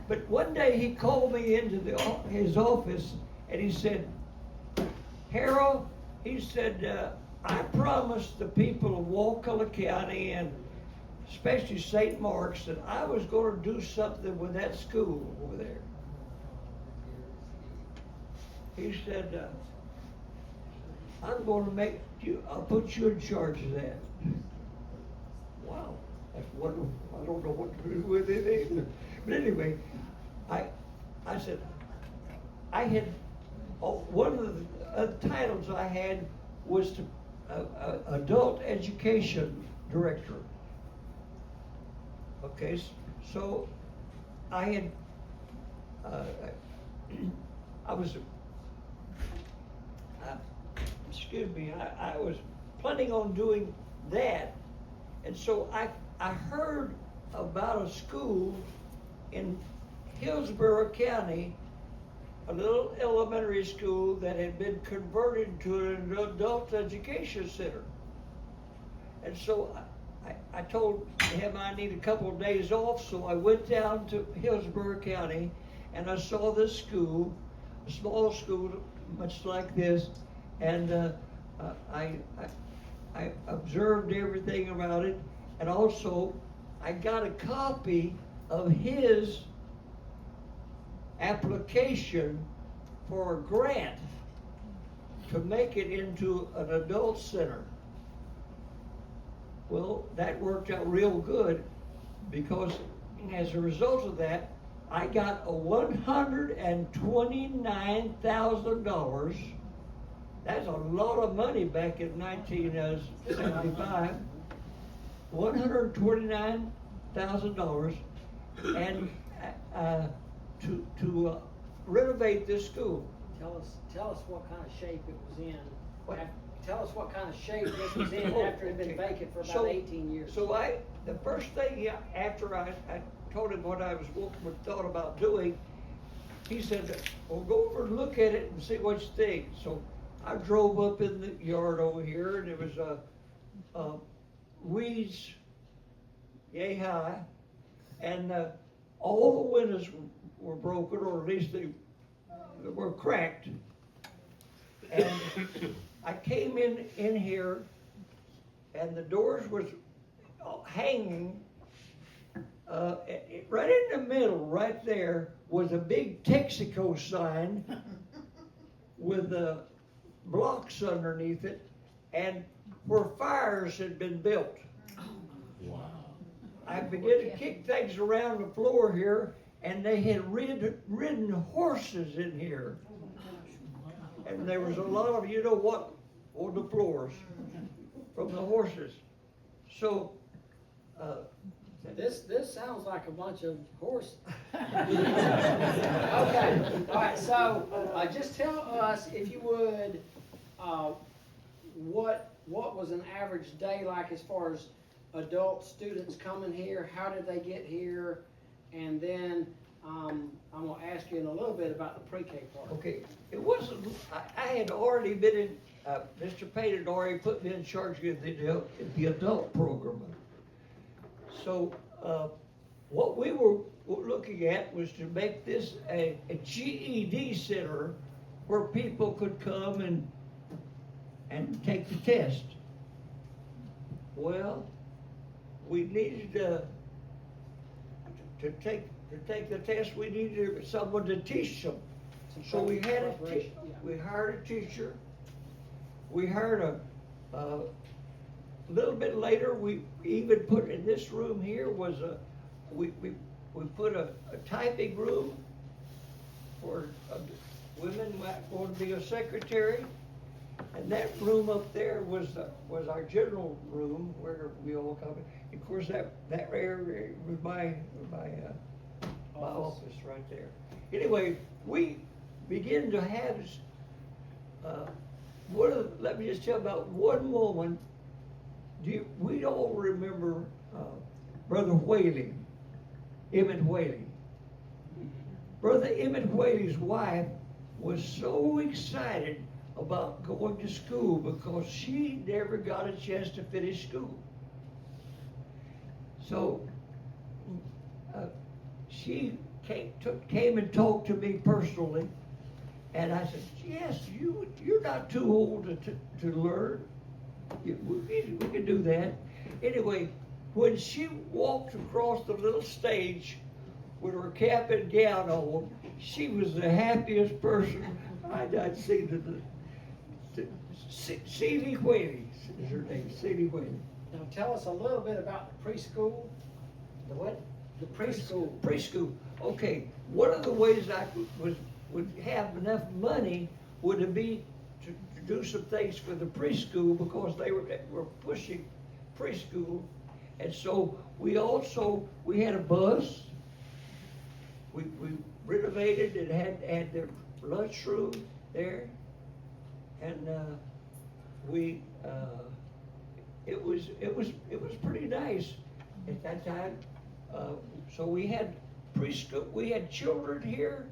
But one day he called me into his office and he said, Harold, he said, I promised the people of Wakulla County and especially St. Mark's that I was going to do something with that school over there. He said, I'm going to I'll put you in charge of that. Wow, that's wonderful. I don't know what to do with it either. But anyway, I said, one of the titles I had was adult education director. Okay, so I had, I was planning on doing that, and so I heard about a school in Hillsborough County, a little elementary school that had been converted to an adult education center. And so I told him I need a couple of days off, so I went down to Hillsborough County and I saw this school, a small school much like this, and I observed everything about it, and also I got a copy of his application for a grant to make it into an adult center. Well, that worked out real good because as a result of that, I got a $129,000. That's a lot of money back in 1975. $129,000 and to renovate this school. Tell us what kind of shape it was in. Tell us what kind of shape this was in after it had been vacant for about 18 years. So the first thing after I told him what I thought about doing, he said, well, go over and look at it and see what you think. So I drove up in the yard over here, and there was weeds yay high, and all the windows were broken, or at least they were cracked. And I came in here, and the doors was hanging right in the middle, right there, was a big Texaco sign with blocks underneath it, and where fires had been built. Wow. I began to kick things around the floor here, and they had ridden horses in here. And there was a lot of, you know what, on the floors from the horses. So, This sounds like a bunch of horse. Okay, all right, so, just tell us, if you would, what was an average day like as far as adult students coming here? How did they get here? And then, I'm gonna ask you in a little bit about the pre-K part. okay, it wasn't, I had already been in, Mr. Payne had already put me in charge of the adult program. So, what we were looking at was to make this a GED center where people could come and take the test. Well, we needed to take the test, we needed someone to teach them. So we had we hired a teacher. We hired a little bit later, we even put in this room here was we put a typing room for women going to be a secretary. And that room up there was our general room where we all come. Of course, that area was my office right there. Anyway, we began to have let me just tell about one woman. We all remember Brother Whaley, Emmett Whaley. Brother Emmett Whaley's wife was so excited about going to school because she never got a chance to finish school. So she came and talked to me personally, and I said, "Yes, you're not too old to learn. We can do that." Anyway, when she walked across the little stage with her cap and gown on, she was the happiest person I'd seen. Celie Whaley is her name, Celie Whaley. Now tell us a little bit about the preschool. The what? The preschool. Preschool. Okay, one of the ways I would have enough money would be to do some things for the preschool because they were pushing preschool. And so we had a bus. We renovated and had the lunchroom there. And it was pretty nice at that time. So we had preschool, we had children here.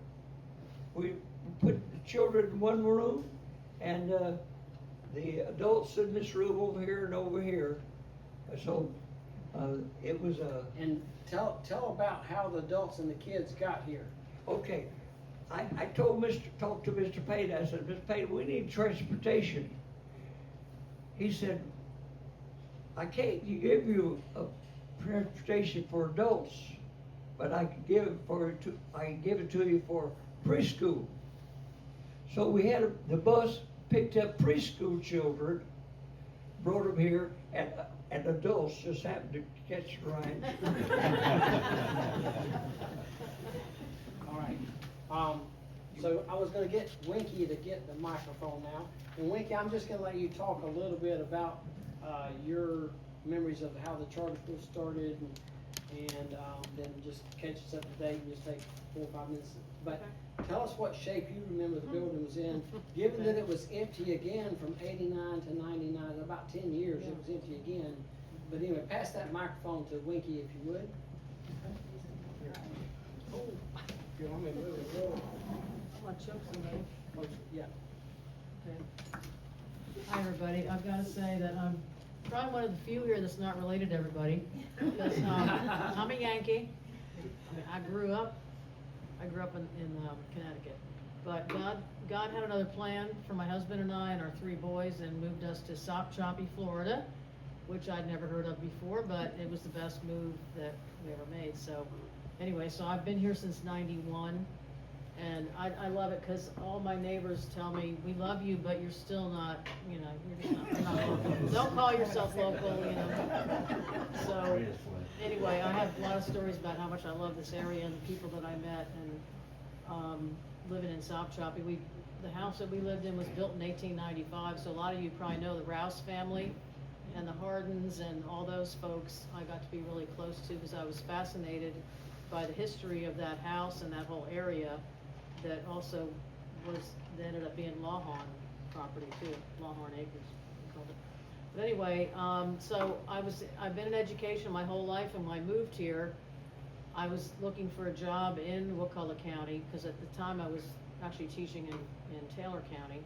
We put the children in one room, and the adults in this room over here and over here. So it was a. And tell about how the adults and the kids got here. Okay. I talked to Mr. Payne. I said, "Mr. Payne, we need transportation." He said, "I can't give you a transportation for adults, but I can give it to you for preschool." So we had the bus picked up preschool children, brought them here, and adults just happened to catch the ride. All right. So I was gonna get Winky to get the microphone now. And Winky, I'm just gonna let you talk a little bit about your memories of how the charter school started, and then just catch us up to date and just take 4 or 5 minutes. But tell us what shape you remember the building was in, given that it was empty again from 89 to 99, about 10 years it was empty again. But anyway, pass that microphone to Winky if you would. You want me to move it a little? Yeah. Hi, everybody. I've got to say that I'm probably one of the few here that's not related to everybody. Because, I'm a Yankee. I grew up in Connecticut. But God had another plan for my husband and I and our 3 boys and moved us to Sop Choppy, Florida. which I'd never heard of before, but it was the best move that we ever made. So anyway, so I've been here since '91, and I love it because all my neighbors tell me, we love you, but you're still not, you know, you're not local. Don't call yourself local, you know. So anyway, I have a lot of stories about how much I love this area and the people that I met, and living in Sopchoppy. The house that we lived in was built in 1895, so a lot of you probably know the Rouse family and the Hardens and all those folks I got to be really close to because I was fascinated by the history of that house and that whole area that also that ended up being Lawhorn property too, Lawhorn Acres, we called it. But anyway, so I've been in education my whole life, and when I moved here, I was looking for a job in Wakulla County, because at the time I was actually teaching in Taylor County.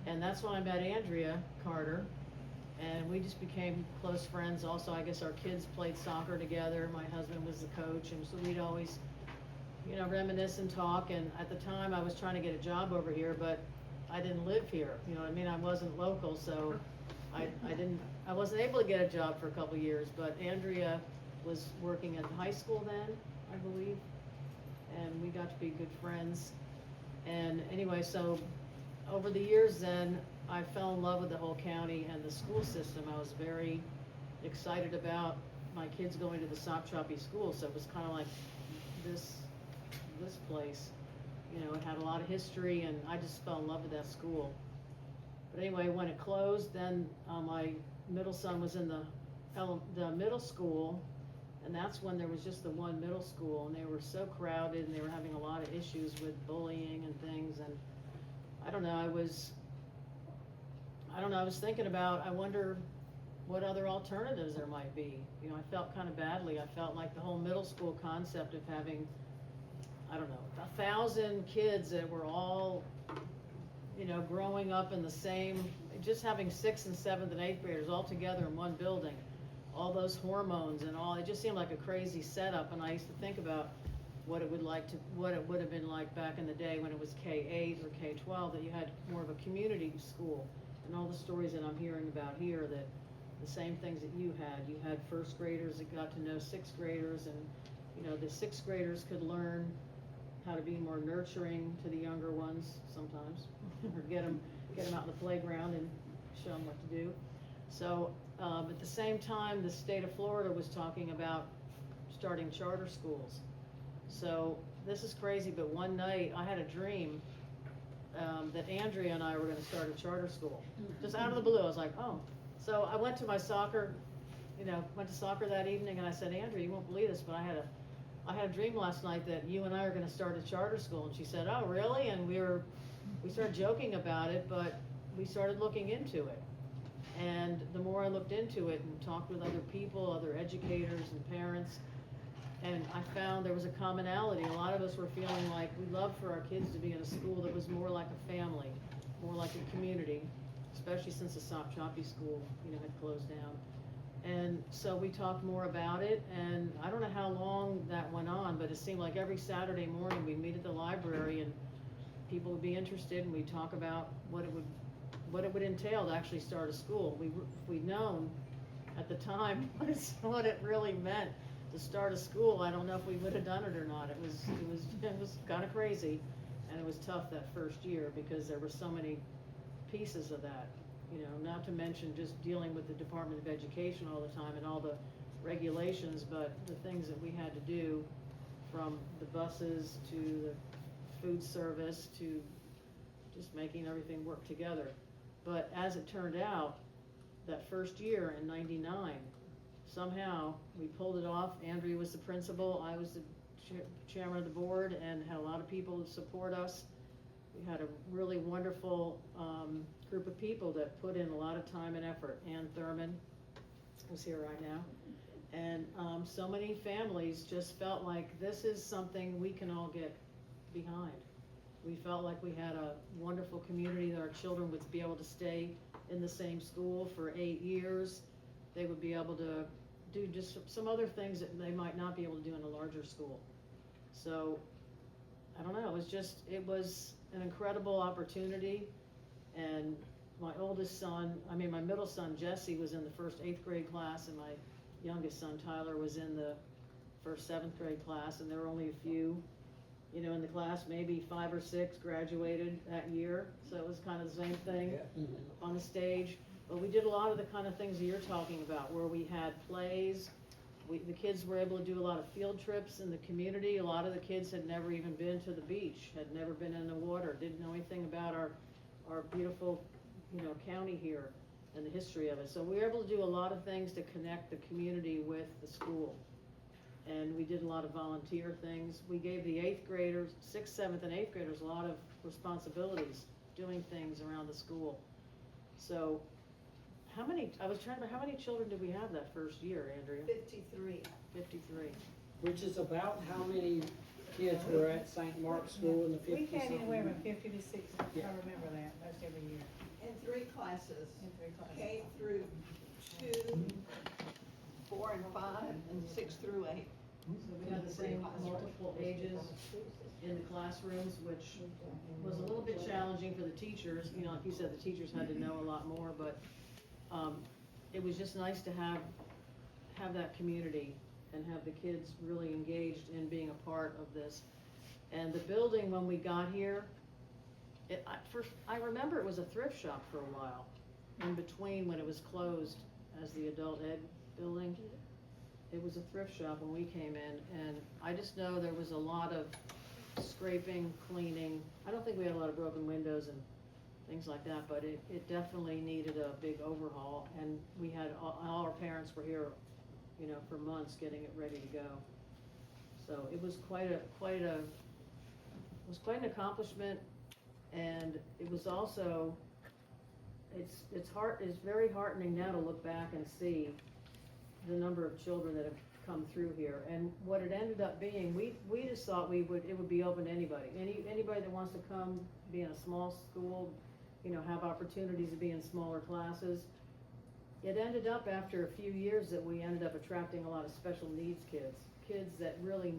And that's when I met Andrea Carter, and we just became close friends. Also, I guess our kids played soccer together. My husband was the coach, and so we'd always, you know, reminisce and talk. And at the time, I was trying to get a job over here, but I didn't live here. You know what I mean? I wasn't local, so I wasn't able to get a job for a couple years. But Andrea was working at the high school then, I believe, and we got to be good friends. And anyway, so over the years then, I fell in love with the whole county and the school system. I was very excited about my kids going to the Sopchoppy school, so it was kind of like this place. You know, it had a lot of history, and I just fell in love with that school. But anyway, when it closed, then my middle son was in the middle school, and that's when there was just the one middle school, and they were so crowded, and they were having a lot of issues with bullying and things, and I don't know, I was thinking about, I wonder what other alternatives there might be. You know, I felt kind of badly. I felt like the whole middle school concept of having, I don't know, 1,000 kids that were all, you know, growing up in the same, just having 6th and 7th and 8th graders all together in one building, all those hormones and all, it just seemed like a crazy setup. And I used to think about what it would have been like back in the day when it was K-8 or K-12, that you had more of a community school, and all the stories that I'm hearing about here, that the same things that you had first graders that got to know 6th graders, and you know, the 6th graders could learn how to be more nurturing to the younger ones sometimes, or get them out in the playground and show them what to do. So at the same time, the state of Florida was talking about starting charter schools. So this is crazy, but one night I had a dream that Andrea and I were going to start a charter school. Just out of the blue, I was like, oh. So I went to my soccer, went to soccer that evening, and I said, Andrea, you won't believe this, but I had a dream last night that you and I are going to start a charter school. And she said, oh, really? And we started joking about it, but we started looking into it. And the more I looked into it and talked with other people, other educators and parents, and I found there was a commonality. A lot of us were feeling like we'd love for our kids to be in a school that was more like a family, more like a community, especially since the Sopchoppy school, had closed down. And so we talked more about it, and I don't know how long that went on, but it seemed like every Saturday morning we'd meet at the library and people would be interested, and we'd talk about what it would entail to actually start a school. If we'd known at the time what it really meant to start a school, I don't know if we would have done it or not. It was kind of crazy, and it was tough that first year because there were so many pieces of that. Not to mention just dealing with the Department of Education all the time and all the regulations, but the things that we had to do, from the buses to the food service to just making everything work together. But as it turned out, that first year in '99, somehow we pulled it off. Andrea was the principal, I was the chairman of the board, and had a lot of people to support us. We had a really wonderful group of people that put in a lot of time and effort. Ann Thurman was here right now. And so many families just felt like this is something we can all get behind. We felt like we had a wonderful community, that our children would be able to stay in the same school for 8 years. They would be able to do just some other things that they might not be able to do in a larger school. So, I don't know, it was an incredible opportunity, and my my middle son Jesse was in the first 8th grade class, and my youngest son Tyler was in the first 7th grade class, and there were only a few, you know, in the class, maybe 5 or 6 graduated that year, so it was kind of the same thing Yeah. on the stage. But we did a lot of the kind of things that you're talking about, where we had plays. The kids were able to do a lot of field trips in the community. A lot of the kids had never even been to the beach, had never been in the water, didn't know anything about our beautiful, you know, county here and the history of it. So we were able to do a lot of things to connect the community with the school. And we did a lot of volunteer things. We gave the 8th graders, 6th, 7th, and 8th graders a lot of responsibilities, doing things around the school. So, how many children did we have that first year, Andrea? 53. 53. Which is about how many kids were at St. Mark's School in the We 50 had anywhere from something? 50 to 60, I Yeah. remember that, most every year, In 3 classes, in 3 classes. K through 2, 4 and 5, and 6 through 8. So we had the same multiple ages in the classrooms, which was a little bit challenging for the teachers. You know, like you said, the teachers had to know a lot more, but it was just nice to have that community and have the kids really engaged in being a part of this. And the building, when we got here, I remember it was a thrift shop for a while, in between when it was closed as the adult ed building. It was a thrift shop when we came in, and I just know there was a lot of scraping, cleaning. I don't think we had a lot of broken windows and things like that, but it definitely needed a big overhaul, and we had, all our parents were here, you know, for months getting it ready to go. So it was quite an accomplishment, and it was also, it's very heartening now to look back and see the number of children that have come through here. And what it ended up being, we just thought it would be open to anybody. Anybody that wants to come, be in a small school, you know, have opportunities to be in smaller classes. It ended up, after a few years, that we ended up attracting a lot of special needs kids that really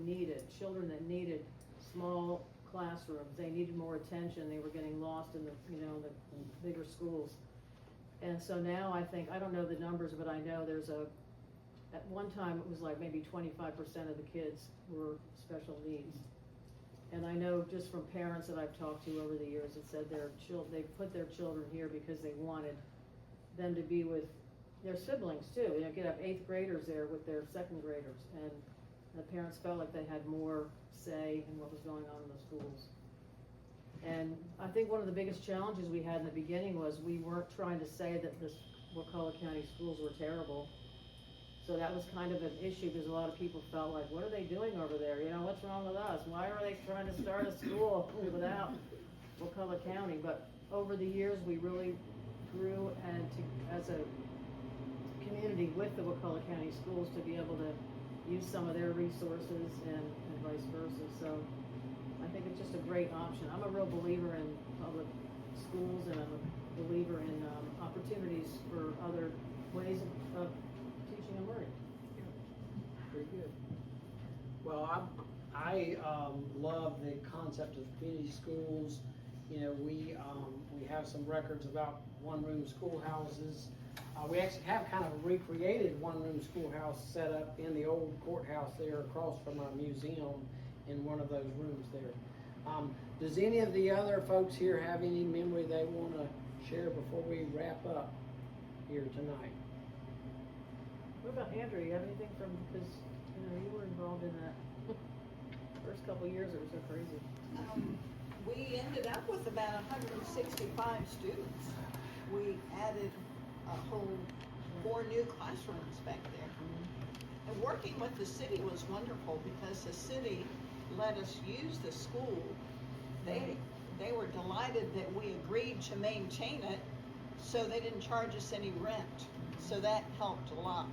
children that needed small classrooms. They needed more attention. They were getting lost in the bigger schools. And so now I don't know the numbers, but I know at one time it was like maybe 25% of the kids were special needs. And I know just from parents that I've talked to over the years that said they put their children here because they wanted them to be with their siblings too. You know, you have 8th graders there with their 2nd graders, and the parents felt like they had more say in what was going on in the schools. And I think one of the biggest challenges we had in the beginning was we weren't trying to say that the Wakulla County schools were terrible. So that was kind of an issue, because a lot of people felt like, what are they doing over there? You know, what's wrong with us? Why are they trying to start a school without Wakulla County? But over the years, we really grew, and as a community with the Wakulla County schools, to be able to use some of their resources and vice versa. So I think it's just a great option. I'm a real believer in public schools, and I'm a believer in opportunities for other ways of teaching and learning. Very good. Well, I love the concept of community schools. You know, we have some records about one-room schoolhouses. We actually have kind of a recreated one-room schoolhouse set up in the old courthouse there across from our museum in one of those rooms there. Does any of the other folks here have any memory they want to share before we wrap up here tonight? What about Andrew? You have anything because you were involved in that first couple of years? It was so crazy. We ended up with about 165 students. We added a whole 4 new classrooms back there. And working with the city was wonderful, because the city let us use the school. They were delighted that we agreed to maintain it, so they didn't charge us any rent. So that helped a lot.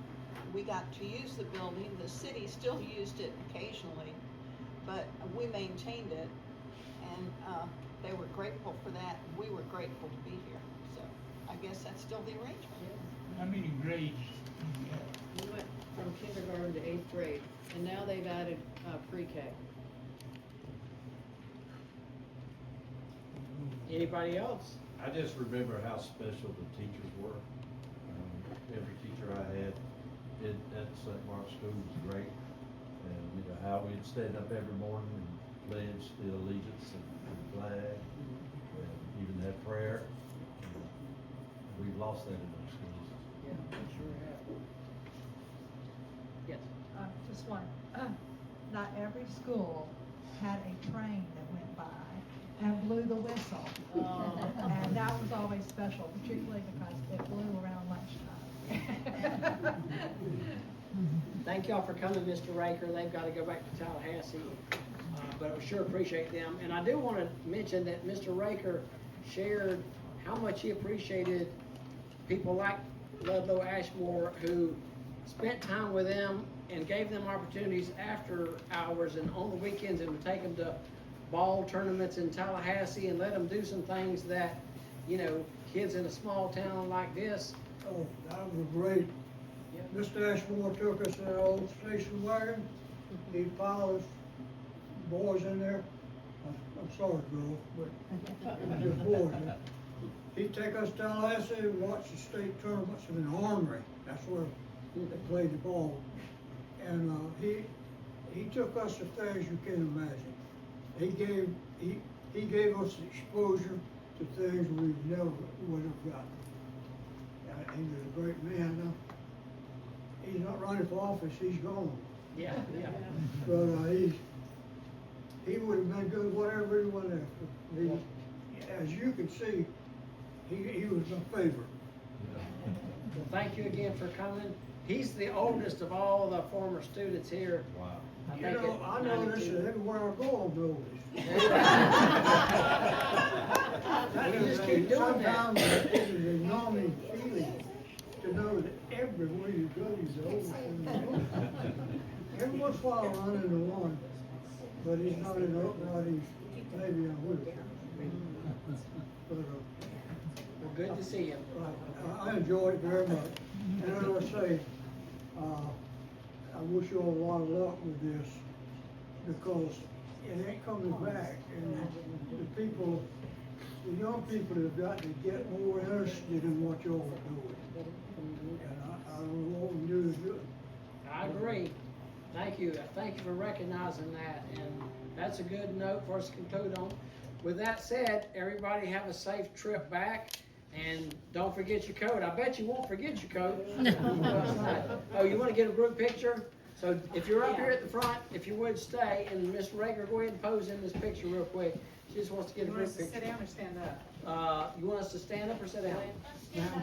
We got to use the building. The city still used it occasionally, but we maintained it, and they were grateful for that. We were grateful to be here. So I guess that's still the arrangement. How many grades? We went from kindergarten to 8th grade, and now they've added pre-K. Anybody else? I just remember how special the teachers were. Every teacher I had at St. Mark's School was great. And, you know, how we'd stand up every morning and pledge the allegiance and flag, and even have prayer. We've lost that in our schools. Yeah, we sure have. Yes. Just one, not every school had a train that went by and blew the whistle. And that was always special, particularly because it blew around lunchtime. Thank y'all for coming, Mr. Raker. They've got to go back to Tallahassee, but I sure appreciate them. And I do want to mention that Mr. Raker shared how much he appreciated people like Ludlow Ashmore who spent time with them and gave them opportunities after hours and on the weekends, and would take them to ball tournaments in Tallahassee and let them do some things that, you know, kids in a small town like this. Oh, that was great. Mr. Ashmore took us in an old station wagon. He'd pile us boys in there. I'm sorry, girl, but it was just boys. He'd take us to Tallahassee and watch the state tournaments in the Armory. That's where they played the ball. And he took us to things you can't imagine. He gave us exposure to things we never would have gotten. He was a great man. Now, he's not running for office, he's gone. Yeah, yeah. But he would have been good whatever he went after. As you can see, he was my favorite. Well, thank you again for coming. He's the oldest of all the former students here. Wow. I You think know, at I notice 92. that everywhere I go, I'm noticed. You just keep doing that. Sometimes it is a numbing feeling to know that everywhere you go, you're the oldest in the room. Every once in a while I run into one, but he's not in the upright, he's maybe in a wheelchair. But, Well, good to see you. I enjoy it very much. And as I say, I wish you all a lot of luck with this, because it ain't coming back. And the people, the young people have got to get more interested in what y'all are doing. And I don't know what we do is good. I agree. Thank you. Thank you for recognizing that. And that's a good note for us to conclude on. With that said, everybody have a safe trip back. And don't forget your coat. I bet you won't forget your coat. Oh, you want to get a group picture? So if you're up here at the front, if you would stay, and Miss Rager, go ahead and pose in this picture real quick. She just wants to get a You want group us to picture. sit down or stand up? You want us to stand up or sit down?